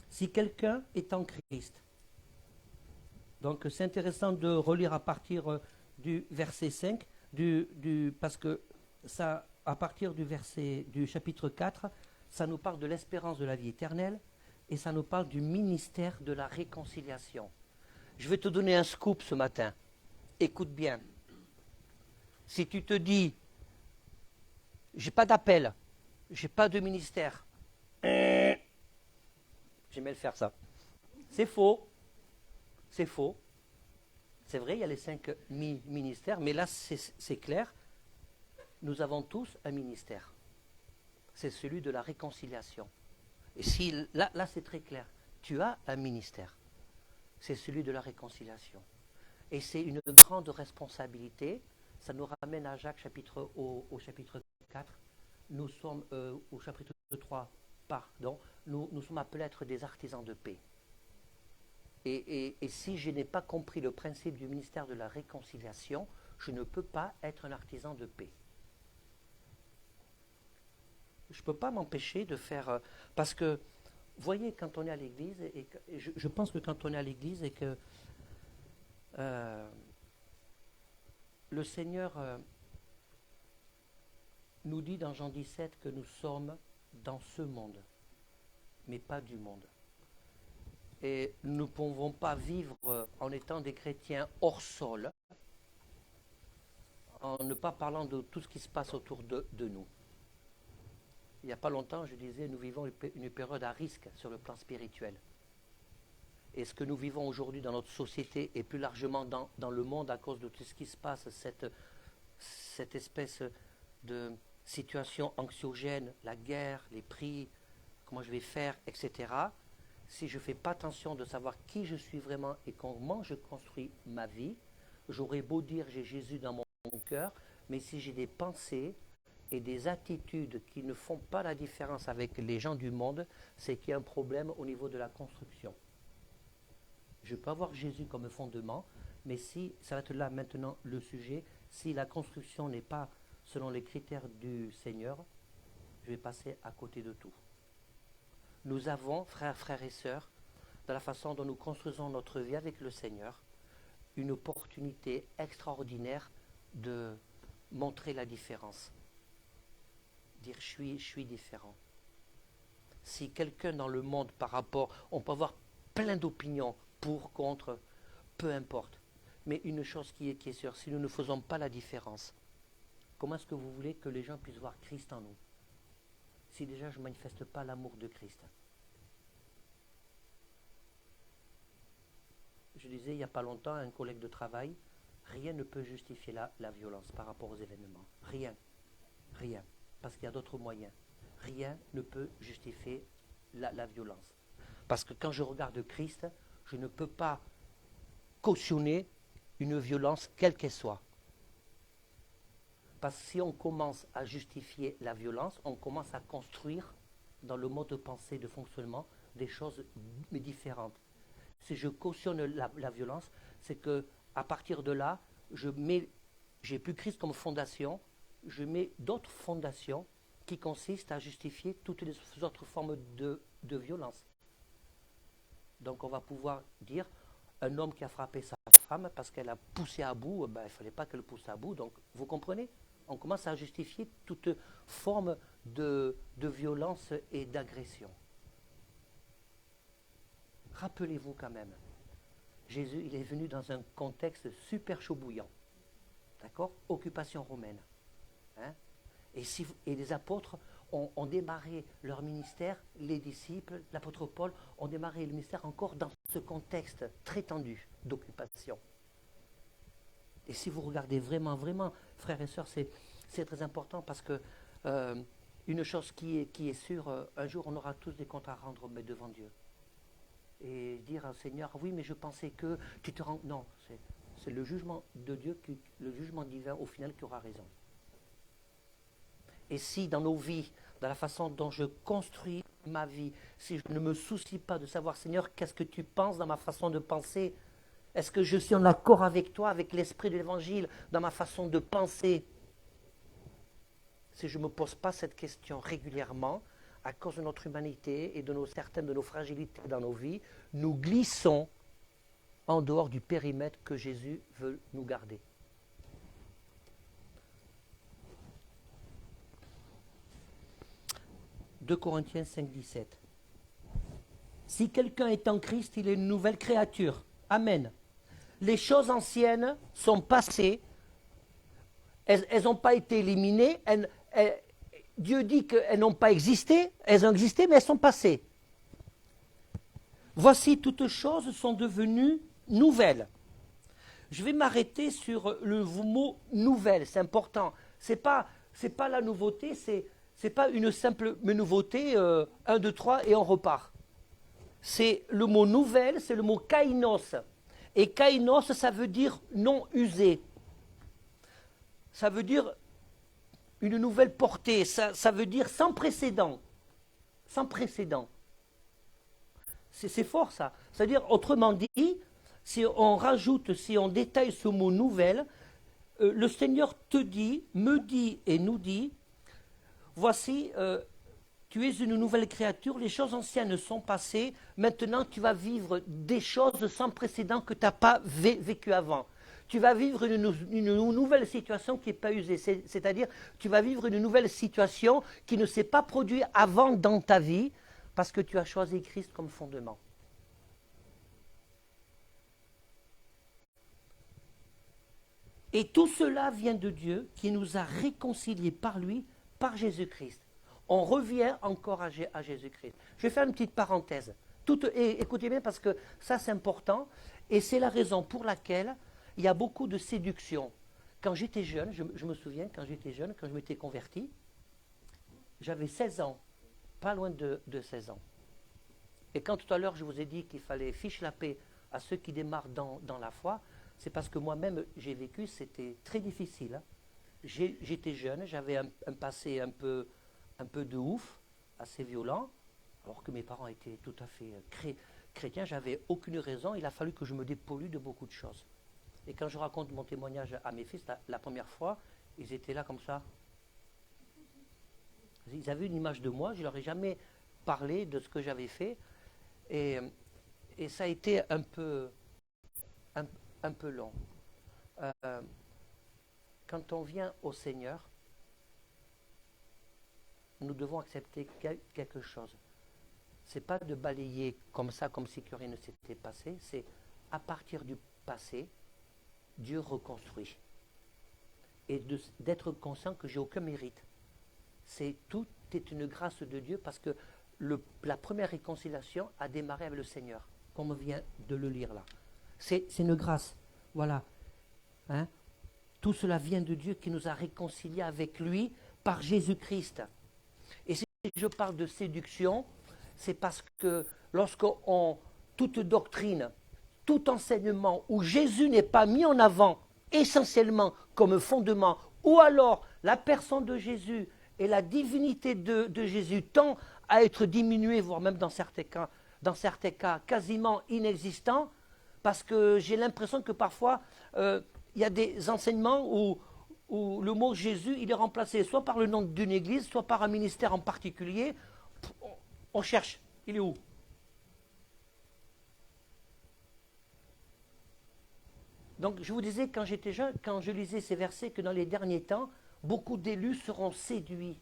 Si quelqu'un est en Christ, donc c'est intéressant de relire à partir du verset 5, parce que ça, à partir du chapitre 4, ça nous parle de l'espérance de la vie éternelle et ça nous parle du ministère de la réconciliation. Je vais te donner un scoop ce matin. Écoute bien. Si tu te dis, j'ai pas d'appel, j'ai pas de ministère, j'aimais le faire ça. C'est faux. C'est faux. C'est vrai, il y a les 5 ministères, mais là c'est clair. Nous avons tous un ministère. C'est celui de la réconciliation. Et si là c'est très clair. Tu as un ministère. C'est celui de la réconciliation. Et c'est une grande responsabilité. Ça nous ramène à Jacques au chapitre 4. Nous sommes au chapitre 3, pardon. Nous sommes appelés à être des artisans de paix. Et si je n'ai pas compris le principe du ministère de la réconciliation, je ne peux pas être un artisan de paix. Je ne peux pas m'empêcher de faire... parce que voyez, quand on est à l'église, et je pense que quand on est à l'église et que le Seigneur nous dit dans Jean 17 que nous sommes dans ce monde, mais pas du monde. Et nous ne pouvons pas vivre en étant des chrétiens hors sol, en ne pas parlant de tout ce qui se passe autour de nous. Il n'y a pas longtemps, je disais, nous vivons une période à risque sur le plan spirituel. Et ce que nous vivons aujourd'hui dans notre société et plus largement dans le monde à cause de tout ce qui se passe, cette espèce de situation anxiogène, la guerre, les prix, comment je vais faire, etc. Si je ne fais pas attention de savoir qui je suis vraiment et comment je construis ma vie, j'aurais beau dire j'ai Jésus dans mon cœur, mais si j'ai des pensées et des attitudes qui ne font pas la différence avec les gens du monde, c'est qu'il y a un problème au niveau de la construction. Je peux avoir Jésus comme fondement, mais si, ça va être là maintenant le sujet, si la construction n'est pas selon les critères du Seigneur, je vais passer à côté de tout. Nous avons, frères et sœurs, dans la façon dont nous construisons notre vie avec le Seigneur, une opportunité extraordinaire de montrer la différence. Dire je suis différent. Si quelqu'un dans le monde par rapport, on peut avoir plein d'opinions pour, contre, peu importe. Mais une chose qui est sûre, si nous ne faisons pas la différence, comment est-ce que vous voulez que les gens puissent voir Christ en nous? Si déjà je ne manifeste pas l'amour de Christ. Je disais il n'y a pas longtemps à un collègue de travail, rien ne peut justifier la violence par rapport aux événements. Rien. Rien. Parce qu'il y a d'autres moyens. Rien ne peut justifier la violence. Parce que quand je regarde Christ, je ne peux pas cautionner une violence quelle qu'elle soit. Parce que si on commence à justifier la violence, on commence à construire dans le mode de pensée, de fonctionnement, des choses différentes. Si je cautionne la violence, c'est que à partir de là, j'ai plus Christ comme fondation, je mets d'autres fondations qui consistent à justifier toutes les autres formes de violence. Donc on va pouvoir dire, un homme qui a frappé sa femme parce qu'elle a poussé à bout, il ne fallait pas qu'elle pousse à bout. Donc vous comprenez? On commence à justifier toute forme de violence et d'agression. Rappelez-vous quand même, Jésus, il est venu dans un contexte super chaud bouillant. D'accord? Occupation romaine. Hein? Et les apôtres ont démarré leur ministère, les disciples, l'apôtre Paul ont démarré le ministère encore dans ce contexte très tendu d'occupation. Et si vous regardez vraiment, frères et sœurs, c'est très important parce que une chose qui est sûre, un jour on aura tous des comptes à rendre devant Dieu. Et dire au Seigneur, oui, mais je pensais que tu te rends... Non, c'est le jugement de Dieu, le jugement divin au final qui aura raison. Et si dans nos vies, dans la façon dont je construis ma vie, si je ne me soucie pas de savoir, Seigneur, qu'est-ce que tu penses dans ma façon de penser? Est-ce que je suis en accord avec toi, avec l'esprit de l'Évangile, dans ma façon de penser? Si je ne me pose pas cette question régulièrement, à cause de notre humanité et de certaines de nos fragilités dans nos vies, nous glissons en dehors du périmètre que Jésus veut nous garder. « 2 Corinthiens 5, 17. Si quelqu'un est en Christ, il est une nouvelle créature. Amen. Les choses anciennes sont passées. Elles n'ont pas été éliminées. Dieu dit qu'elles n'ont pas existé. Elles ont existé, mais elles sont passées. Voici, toutes choses sont devenues nouvelles. Je vais m'arrêter sur le mot « nouvelle ». C'est important. C'est pas la nouveauté, c'est pas une simple nouveauté, 1, 2, 3 et on repart. C'est le mot nouvelle, c'est le mot kainos. Et kainos, ça veut dire non usé. Ça veut dire une nouvelle portée. Ça veut dire sans précédent. Sans précédent. C'est fort ça. C'est-à-dire, autrement dit, si on rajoute, si on détaille ce mot nouvelle, le Seigneur te dit, me dit et nous dit, voici, tu es une nouvelle créature, les choses anciennes sont passées, maintenant tu vas vivre des choses sans précédent que tu n'as pas vécu avant. Tu vas vivre une nouvelle situation qui n'est pas usée, c'est-à-dire tu vas vivre une nouvelle situation qui ne s'est pas produite avant dans ta vie, parce que tu as choisi Christ comme fondement. Et tout cela vient de Dieu qui nous a réconciliés par lui, par Jésus-Christ. On revient encore à Jésus-Christ. Je vais faire une petite parenthèse. Écoutez bien parce que ça c'est important et c'est la raison pour laquelle il y a beaucoup de séduction. Quand j'étais jeune, je me souviens, quand j'étais jeune, quand je m'étais converti, j'avais 16 ans, pas loin de 16 ans. Et quand tout à l'heure je vous ai dit qu'il fallait fiche la paix à ceux qui démarrent dans la foi, c'est parce que moi-même j'ai vécu, c'était très difficile. Hein. J'étais jeune, j'avais un passé un peu de ouf, assez violent, alors que mes parents étaient tout à fait chrétiens, j'avais aucune raison, il a fallu que je me dépollue de beaucoup de choses. Et quand je raconte mon témoignage à mes fils, la première fois, ils étaient là comme ça. Ils avaient une image de moi, je ne leur ai jamais parlé de ce que j'avais fait, et ça a été un peu long. Quand on vient au Seigneur, nous devons accepter quelque chose. Ce n'est pas de balayer comme ça, comme si rien ne s'était passé, c'est à partir du passé, Dieu reconstruit. Et d'être conscient que j'ai aucun mérite. Tout est une grâce de Dieu parce que la première réconciliation a démarré avec le Seigneur, comme on vient de le lire là. C'est une grâce, voilà. Hein? Tout cela vient de Dieu qui nous a réconciliés avec lui par Jésus-Christ. Et si je parle de séduction, c'est parce que lorsqu'on, toute doctrine, tout enseignement où Jésus n'est pas mis en avant essentiellement comme fondement, ou alors la personne de Jésus et la divinité de Jésus tend à être diminuée, voire même dans certains cas quasiment inexistants, parce que j'ai l'impression que parfois il y a des enseignements où le mot Jésus il est remplacé soit par le nom d'une église, soit par un ministère en particulier. On cherche, il est où? Donc je vous disais quand j'étais jeune, quand je lisais ces versets, que dans les derniers temps, beaucoup d'élus seront séduits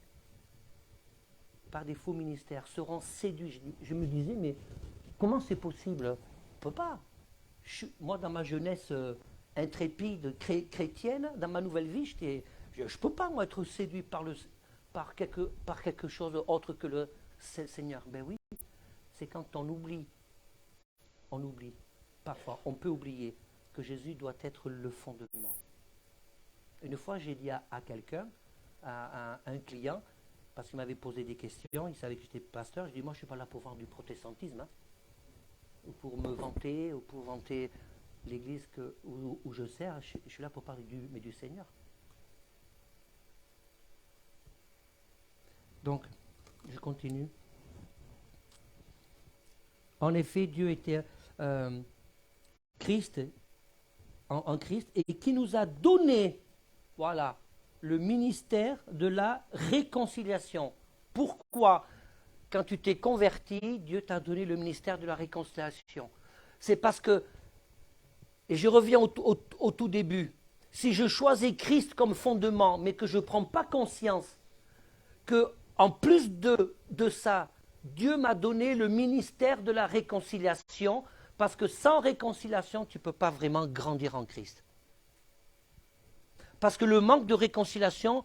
par des faux ministères, seront séduits. Je me disais, mais comment c'est possible? On ne peut pas. Moi, dans ma jeunesse intrépide, chrétienne, dans ma nouvelle vie, je ne peux pas moi, être séduit par quelque chose autre que le Seigneur. Ben oui, c'est quand on oublie, parfois, on peut oublier que Jésus doit être le fondement. Une fois, j'ai dit à quelqu'un, à un client, parce qu'il m'avait posé des questions, il savait que j'étais pasteur, je dis, moi je ne suis pas là pour voir du protestantisme, hein, ou pour me vanter, ou pour vanter l'église où je sers, je suis là pour parler du Seigneur. Donc, je continue. En effet, Dieu était Christ, en Christ, et qui nous a donné, voilà, le ministère de la réconciliation. Pourquoi, quand tu t'es converti, Dieu t'a donné le ministère de la réconciliation? C'est parce que, et je reviens au tout début, si je choisis Christ comme fondement, mais que je ne prends pas conscience que, en plus de ça, Dieu m'a donné le ministère de la réconciliation, parce que sans réconciliation, tu ne peux pas vraiment grandir en Christ. Parce que le manque de réconciliation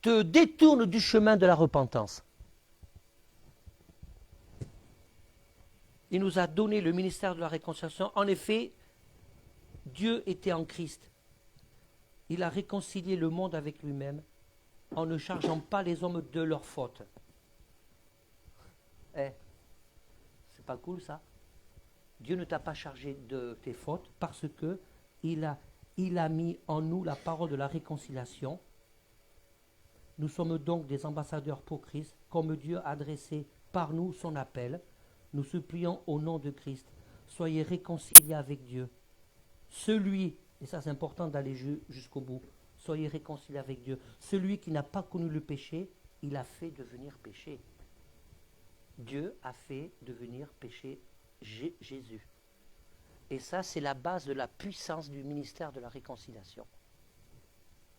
te détourne du chemin de la repentance. Il nous a donné le ministère de la réconciliation. En effet, Dieu était en Christ. Il a réconcilié le monde avec lui-même en ne chargeant pas les hommes de leurs fautes. C'est pas cool ça? Dieu ne t'a pas chargé de tes fautes parce que il a mis en nous la parole de la réconciliation. Nous sommes donc des ambassadeurs pour Christ, comme Dieu a adressé par nous son appel. Nous supplions au nom de Christ, soyez réconciliés avec Dieu. Celui, et ça c'est important d'aller jusqu'au bout, soyez réconciliés avec Dieu. Celui qui n'a pas connu le péché, il a fait devenir péché. Dieu a fait devenir péché Jésus. Et ça, c'est la base de la puissance du ministère de la réconciliation.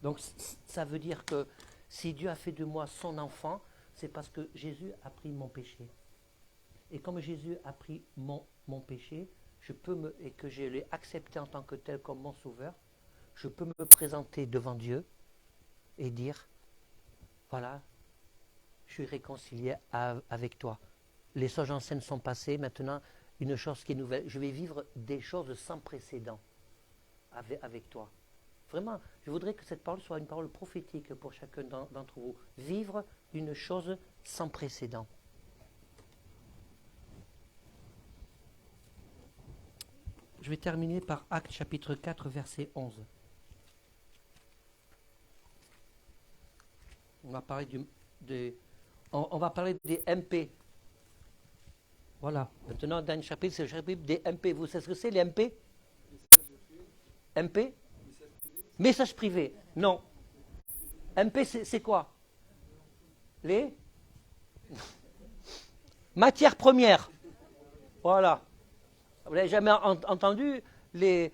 Donc, ça veut dire que si Dieu a fait de moi son enfant, c'est parce que Jésus a pris mon péché. Et comme Jésus a pris mon péché, et que je l'ai accepté en tant que tel comme mon sauveur, je peux me présenter devant Dieu et dire, voilà, je suis réconcilié avec toi. Les choses anciennes sont passées, maintenant, une chose qui est nouvelle. Je vais vivre des choses sans précédent avec toi. Vraiment, je voudrais que cette parole soit une parole prophétique pour chacun d'entre vous. Vivre une chose sans précédent. Je vais terminer par Actes chapitre 4, verset 11. On va parler on va parler des MP. Voilà. Maintenant, dans le chapitre, c'est le chapitre des MP. Vous savez ce que c'est, les MP? MP? Message privé. Non. MP, c'est quoi? Les matières premières. Voilà. Vous n'avez jamais entendu, les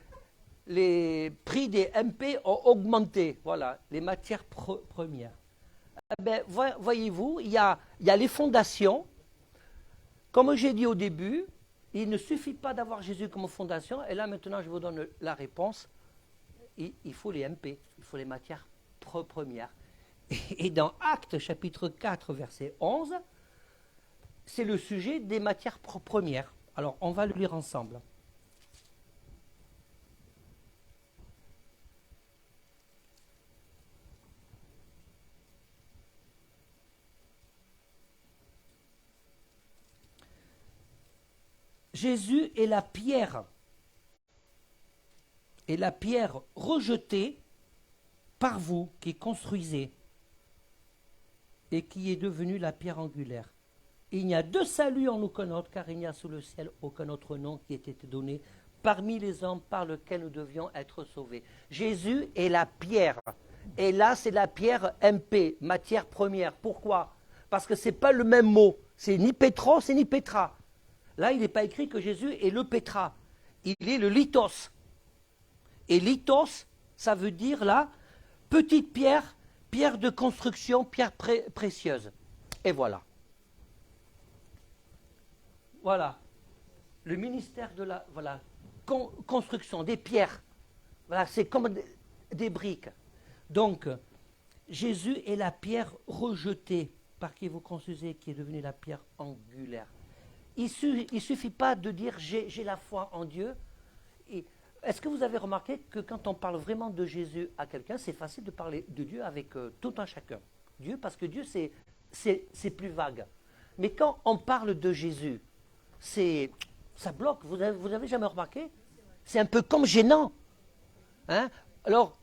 prix des MP ont augmenté. Voilà, les matières premières. Eh bien, voyez-vous, il y a les fondations. Comme j'ai dit au début, il ne suffit pas d'avoir Jésus comme fondation. Et là, maintenant, je vous donne la réponse. Il faut les MP, il faut les matières premières. Et dans Actes, chapitre 4, verset 11, c'est le sujet des matières premières. Alors, on va le lire ensemble. Jésus est la pierre. Et la pierre rejetée par vous qui construisez et qui est devenue la pierre angulaire. Il n'y a de salut en aucun autre, car il n'y a sous le ciel aucun autre nom qui ait été donné parmi les hommes par lequel nous devions être sauvés. Jésus est la pierre. Et là, c'est la pierre MP, matière première. Pourquoi? Parce que ce n'est pas le même mot. C'est ni Pétros, c'est ni Pétra. Là, il n'est pas écrit que Jésus est le Pétra. Il est le lithos. Et lithos, ça veut dire là, petite pierre, pierre de construction, pierre précieuse. Et voilà. Voilà. Le ministère de la construction, des pierres. Voilà, c'est comme des briques. Donc, Jésus est la pierre rejetée par qui vous construisez, qui est devenue la pierre angulaire. Il ne suffit pas de dire j'ai la foi en Dieu. Est-ce que vous avez remarqué que quand on parle vraiment de Jésus à quelqu'un, c'est facile de parler de Dieu avec tout un chacun. Dieu, parce que Dieu, c'est plus vague. Mais quand on parle de Jésus, ça bloque. Vous avez jamais remarqué? C'est un peu comme gênant. Hein? Alors,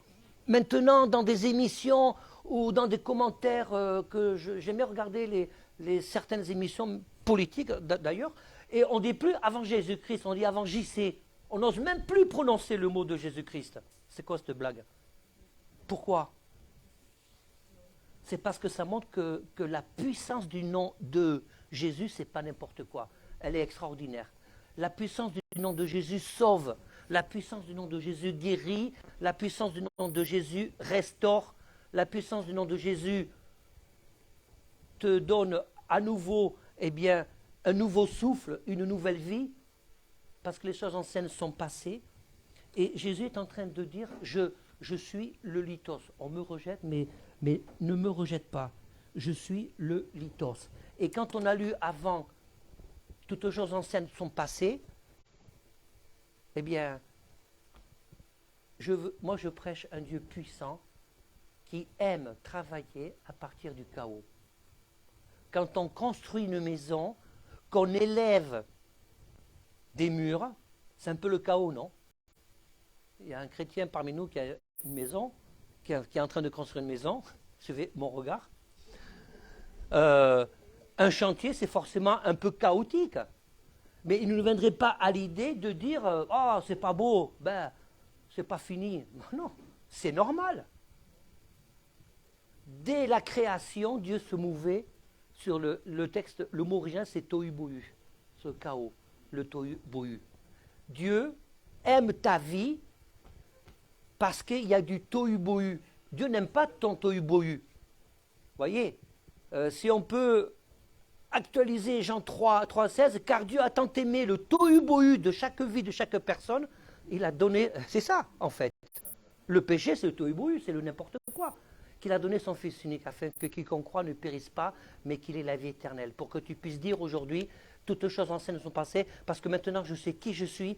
maintenant, dans des émissions ou dans des commentaires que j'aimais regarder certaines émissions politiques d'ailleurs, et on ne dit plus avant Jésus-Christ, on dit avant JC. On n'ose même plus prononcer le mot de Jésus-Christ. C'est quoi cette blague? Pourquoi? C'est parce que ça montre que la puissance du nom de Jésus, ce n'est pas n'importe quoi. Elle est extraordinaire. La puissance du nom de Jésus sauve. La puissance du nom de Jésus guérit. La puissance du nom de Jésus restaure. La puissance du nom de Jésus te donne à nouveau, un nouveau souffle, une nouvelle vie. Parce que les choses anciennes sont passées. Et Jésus est en train de dire, je suis le lithos. On me rejette, mais ne me rejette pas. Je suis le lithos. Et quand on a lu avant, toutes choses anciennes sont passées, moi je prêche un Dieu puissant qui aime travailler à partir du chaos. Quand on construit une maison, qu'on élève des murs, c'est un peu le chaos, non? Il y a un chrétien parmi nous qui a une maison, qui est en train de construire une maison, suivez mon regard. Un chantier, c'est forcément un peu chaotique. Mais il ne nous viendrait pas à l'idée de dire « Oh, c'est pas beau, c'est pas fini. » Non, c'est normal. Dès la création, Dieu se mouvait sur le texte, le mot original c'est tohu-bohu, ce chaos, le tohu-bohu. Dieu aime ta vie parce qu'il y a du tohu-bohu. Dieu n'aime pas ton tohu-bohu. Voyez, si on peut actualiser Jean 3,16, car Dieu a tant aimé le tohu-bohu de chaque vie, de chaque personne, il a donné, c'est ça en fait. Le péché c'est le tohu-bohu, c'est le n'importe quoi. Qu'il a donné son Fils unique afin que quiconque croit ne périsse pas, mais qu'il ait la vie éternelle. Pour que tu puisses dire aujourd'hui, toutes choses anciennes sont passées, parce que maintenant je sais qui je suis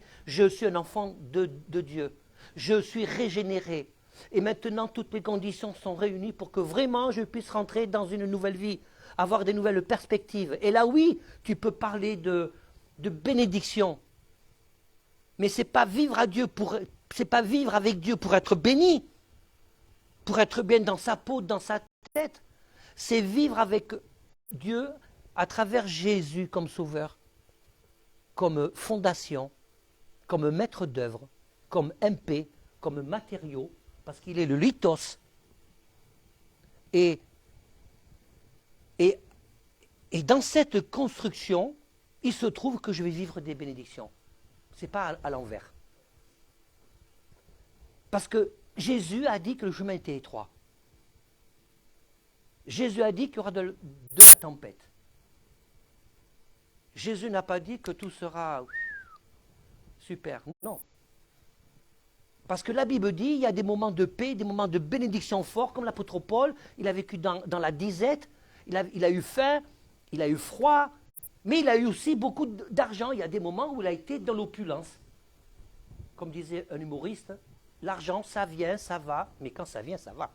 un enfant de Dieu. Je suis régénéré. Et maintenant, toutes les conditions sont réunies pour que vraiment je puisse rentrer dans une nouvelle vie, avoir des nouvelles perspectives. Et là, oui, tu peux parler de bénédiction. Mais ce n'est pas vivre c'est pas vivre avec Dieu pour être béni, pour être bien dans sa peau, dans sa tête. C'est vivre avec Dieu à travers Jésus comme sauveur, comme fondation, comme maître d'œuvre, comme MP, comme matériau, parce qu'il est le lithos. Et dans cette construction, il se trouve que je vais vivre des bénédictions. Ce n'est pas à l'envers. Parce que Jésus a dit que le chemin était étroit. Jésus a dit qu'il y aura de la tempête. Jésus n'a pas dit que tout sera super. Non. Parce que la Bible dit qu'il y a des moments de paix, des moments de bénédiction forts, comme l'apôtre Paul, il a vécu dans la disette, il a eu faim, il a eu froid, mais il a eu aussi beaucoup d'argent. Il y a des moments où il a été dans l'opulence. Comme disait un humoriste, l'argent, ça vient, ça va, mais quand ça vient, ça va.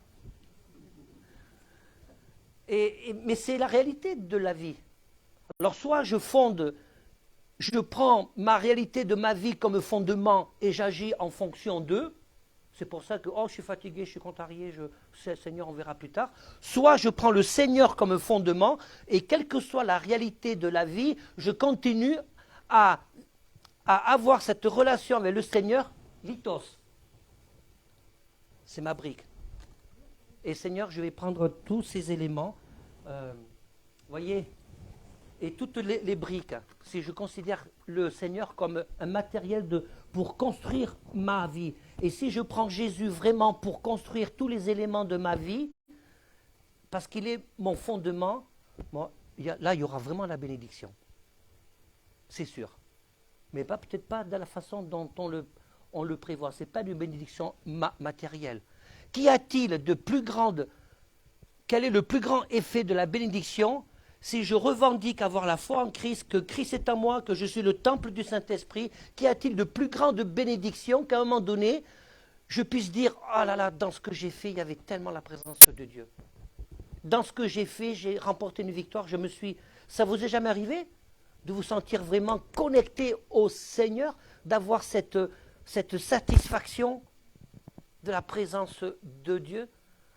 Mais c'est la réalité de la vie. Alors soit je fonde je prends ma réalité de ma vie comme fondement et j'agis en fonction d'eux. C'est pour ça que, oh, je suis fatigué, je suis contrarié, Seigneur, on verra plus tard. Soit je prends le Seigneur comme fondement et quelle que soit la réalité de la vie, je continue à avoir cette relation avec le Seigneur, lithos. C'est ma brique. Et Seigneur, je vais prendre tous ces éléments, voyez, et toutes les briques, si je considère le Seigneur comme un matériel pour construire ma vie, et si je prends Jésus vraiment pour construire tous les éléments de ma vie, parce qu'il est mon fondement, bon, là, il y aura vraiment la bénédiction. C'est sûr. Mais peut-être pas de la façon dont on le prévoit. Ce n'est pas une bénédiction matérielle. Qu'y a-t-il de plus grande? Quel est le plus grand effet de la bénédiction si je revendique avoir la foi en Christ, que Christ est en moi, que je suis le temple du Saint-Esprit? Qu'y a-t-il de plus grande bénédiction qu'à un moment donné, je puisse dire, oh là là, dans ce que j'ai fait, il y avait tellement la présence de Dieu. Dans ce que j'ai fait, j'ai remporté une victoire, Ça vous est jamais arrivé de vous sentir vraiment connecté au Seigneur, d'avoir cette satisfaction de la présence de Dieu,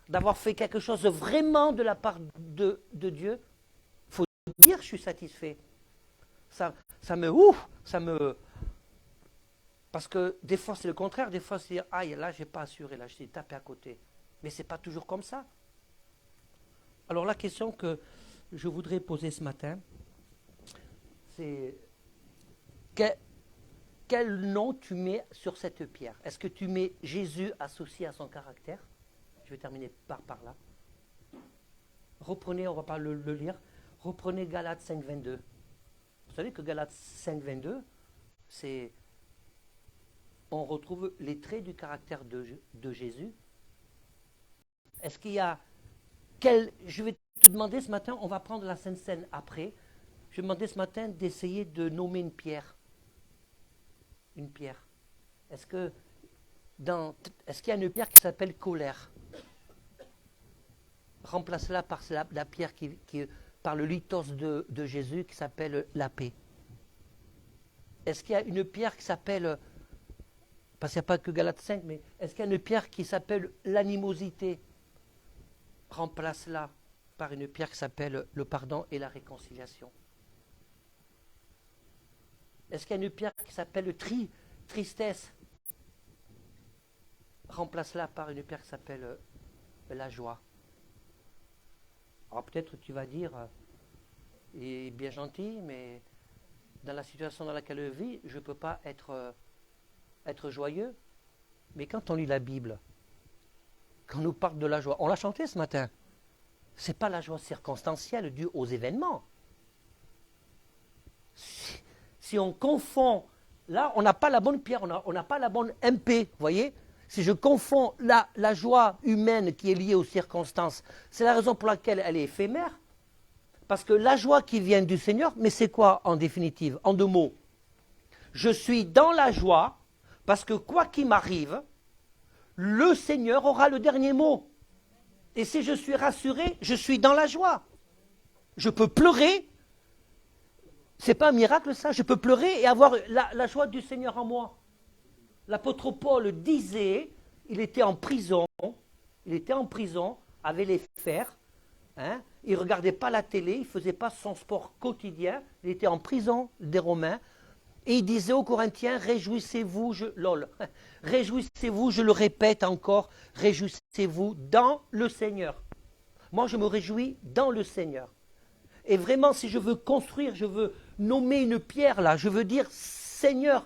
d'avoir fait quelque chose vraiment de la part de Dieu? Il faut dire, je suis satisfait. Ça me... Parce que des fois, c'est le contraire. Des fois, c'est dire, ah, là, je n'ai pas assuré, là, je suis tapé à côté. Mais ce n'est pas toujours comme ça. Alors, la question que je voudrais poser ce matin, c'est quel nom tu mets sur cette pierre? Est-ce que tu mets Jésus associé à son caractère? Je vais terminer par là. Reprenez, on ne va pas le lire, reprenez Galates 5.22. Vous savez que Galates 5.22, on retrouve les traits du caractère de Jésus. Est-ce qu'il y a... Je vais te demander ce matin, on va prendre la Sainte Seine après, je vais demander ce matin d'essayer de nommer une pierre. Une pierre. Est-ce qu'il y a une pierre qui s'appelle colère? Remplace-la par la pierre par le lithos de Jésus qui s'appelle la paix. Est-ce qu'il y a une pierre qui s'appelle, parce qu'il n'y a pas que Galates 5, mais est-ce qu'il y a une pierre qui s'appelle l'animosité? Remplace-la par une pierre qui s'appelle le pardon et la réconciliation. Est-ce qu'il y a une pierre qui s'appelle tristesse? Remplace-la par une pierre qui s'appelle la joie. Alors peut-être tu vas dire, il est bien gentil, mais dans la situation dans laquelle je vis, je ne peux pas être joyeux. Mais quand on lit la Bible, quand on nous parle de la joie, on l'a chanté ce matin, ce n'est pas la joie circonstancielle due aux événements. Si on confond, là, on n'a pas la bonne pierre, on n'a pas la bonne MP, vous voyez? Si je confonds la joie humaine qui est liée aux circonstances, c'est la raison pour laquelle elle est éphémère. Parce que la joie qui vient du Seigneur, mais c'est quoi en définitive? En 2 mots. Je suis dans la joie parce que quoi qu'il m'arrive, le Seigneur aura le dernier mot. Et si je suis rassuré, je suis dans la joie. Je peux pleurer. C'est pas un miracle ça, je peux pleurer et avoir la joie du Seigneur en moi. L'apôtre Paul disait, il était en prison avec les fers, hein, il ne regardait pas la télé, il ne faisait pas son sport quotidien, il était en prison des Romains, et il disait aux Corinthiens, réjouissez-vous, réjouissez-vous, je le répète encore, réjouissez-vous dans le Seigneur. Moi je me réjouis dans le Seigneur. Et vraiment, si je veux construire, je veux nommer une pierre là, je veux dire, Seigneur,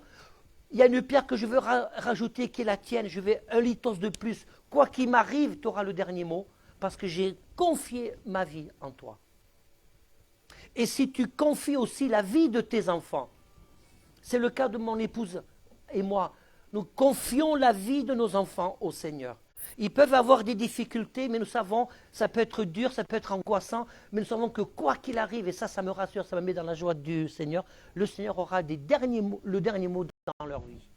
il y a une pierre que je veux rajouter qui est la tienne, je veux un lithos de plus. Quoi qu'il m'arrive, tu auras le dernier mot, parce que j'ai confié ma vie en toi. Et si tu confies aussi la vie de tes enfants, c'est le cas de mon épouse et moi, nous confions la vie de nos enfants au Seigneur. Ils peuvent avoir des difficultés, mais nous savons, ça peut être dur, ça peut être angoissant, mais nous savons que quoi qu'il arrive, et ça me rassure, ça me met dans la joie du Seigneur, le Seigneur aura le dernier mot dans leur vie.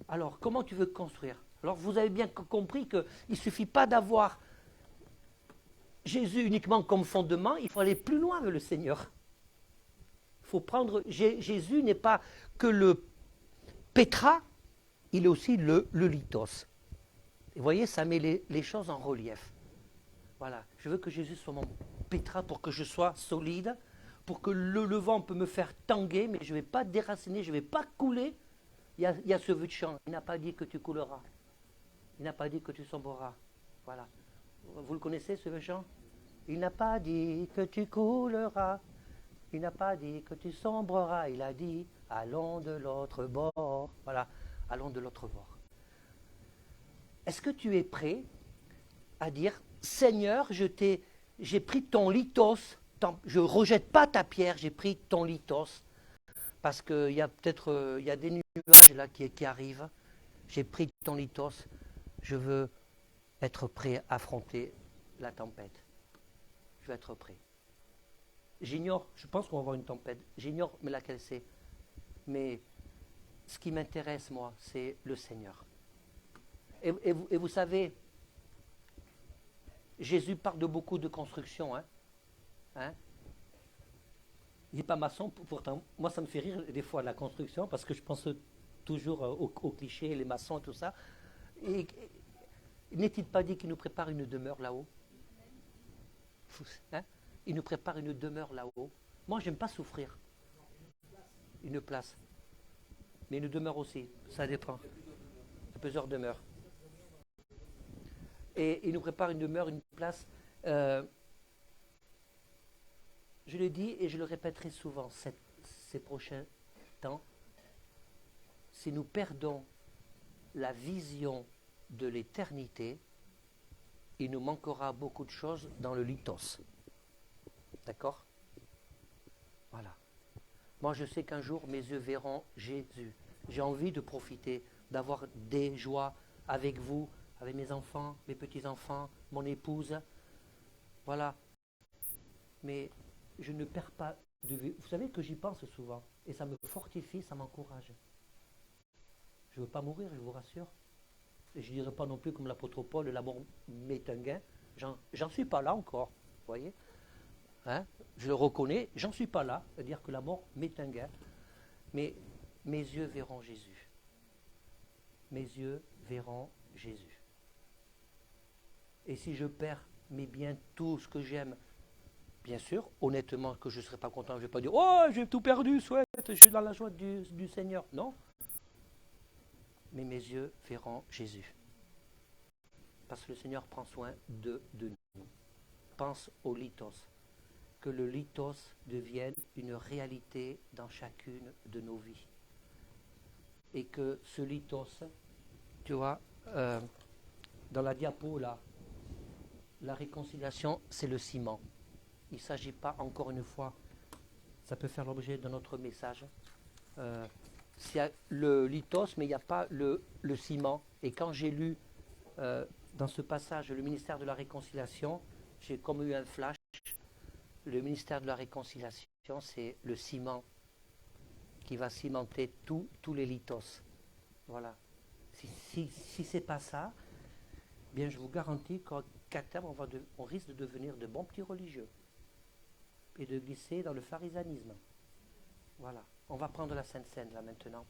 Alors, comment tu veux construire? Alors, vous avez bien compris qu'il ne suffit pas d'avoir Jésus uniquement comme fondement, il faut aller plus loin avec le Seigneur. faut prendre. Jésus n'est pas que le Pétra, il est aussi le lithos. Et vous voyez, ça met les choses en relief. Voilà, je veux que Jésus soit mon Pétra pour que je sois solide, pour que le vent peut me faire tanguer, mais je ne vais pas déraciner, je ne vais pas couler. Il y a ce vœu de chant. Il n'a pas dit que tu couleras. Il n'a pas dit que tu sombreras. Voilà. Vous le connaissez, ce vœu de chant? Il n'a pas dit que tu couleras. Il n'a pas dit que tu sombreras. Il a dit, allons de l'autre bord. Voilà, allons de l'autre bord. Est-ce que tu es prêt à dire, Seigneur, j'ai pris ton lithos, je ne rejette pas ta pierre, j'ai pris ton lithos, parce qu'il y a peut-être il y a des nuages là qui arrivent, j'ai pris ton lithos, je veux être prêt à affronter la tempête. Je veux être prêt. J'ignore, je pense qu'on va avoir une tempête, j'ignore mais laquelle c'est. Mais ce qui m'intéresse, moi, c'est le Seigneur. Et vous savez, Jésus parle de beaucoup de construction. Hein. Il n'est pas maçon, pourtant, moi ça me fait rire des fois la construction, parce que je pense toujours aux clichés, les maçons et tout ça. Et n'est-il pas dit qu'il nous prépare une demeure là-haut? Hein? Il nous prépare une demeure là-haut. Moi, j'aime pas souffrir. Une place. Mais une demeure aussi, ça dépend. Il y a plusieurs demeures. Et il nous prépare une demeure, une place. Je le dis et je le répéterai souvent ces prochains temps. Si nous perdons la vision de l'éternité, il nous manquera beaucoup de choses dans le lithos. D'accord? Voilà. Moi, je sais qu'un jour, mes yeux verront Jésus. J'ai envie de profiter, d'avoir des joies avec vous, avec mes enfants, mes petits-enfants, mon épouse. Voilà. Mais je ne perds pas de vue. Vous savez que j'y pense souvent. Et ça me fortifie, ça m'encourage. Je ne veux pas mourir, je vous rassure. Et je ne dirais pas non plus comme l'apôtre Paul, la mort m'est un gain. J'en suis pas là encore, vous voyez. Hein? Je le reconnais, j'en suis pas là, à dire que la mort m'est un gain. Mais mes yeux verront Jésus. Mes yeux verront Jésus. Et si je perds mes biens, tout ce que j'aime, bien sûr, honnêtement, que je ne serai pas content, je ne vais pas dire « Oh, j'ai tout perdu, souhaite, je suis dans la joie du Seigneur. » Non. Mais mes yeux verront Jésus. Parce que le Seigneur prend soin de nous. Pense au lithos. Que le lithos devienne une réalité dans chacune de nos vies. Et que ce lithos, tu vois, dans la diapo là, la réconciliation, c'est le ciment. Il ne s'agit pas, encore une fois, ça peut faire l'objet de notre message. Il y a le lithos, mais il n'y a pas le ciment. Et quand j'ai lu dans ce passage le ministère de la réconciliation, j'ai comme eu un flash. Le ministère de la réconciliation, c'est le ciment qui va cimenter tous les lithos. Voilà. Si ce n'est pas ça, bien je vous garantis qu'à terme, on risque de devenir de bons petits religieux et de glisser dans le pharisanisme. Voilà. On va prendre la Sainte Seine là maintenant.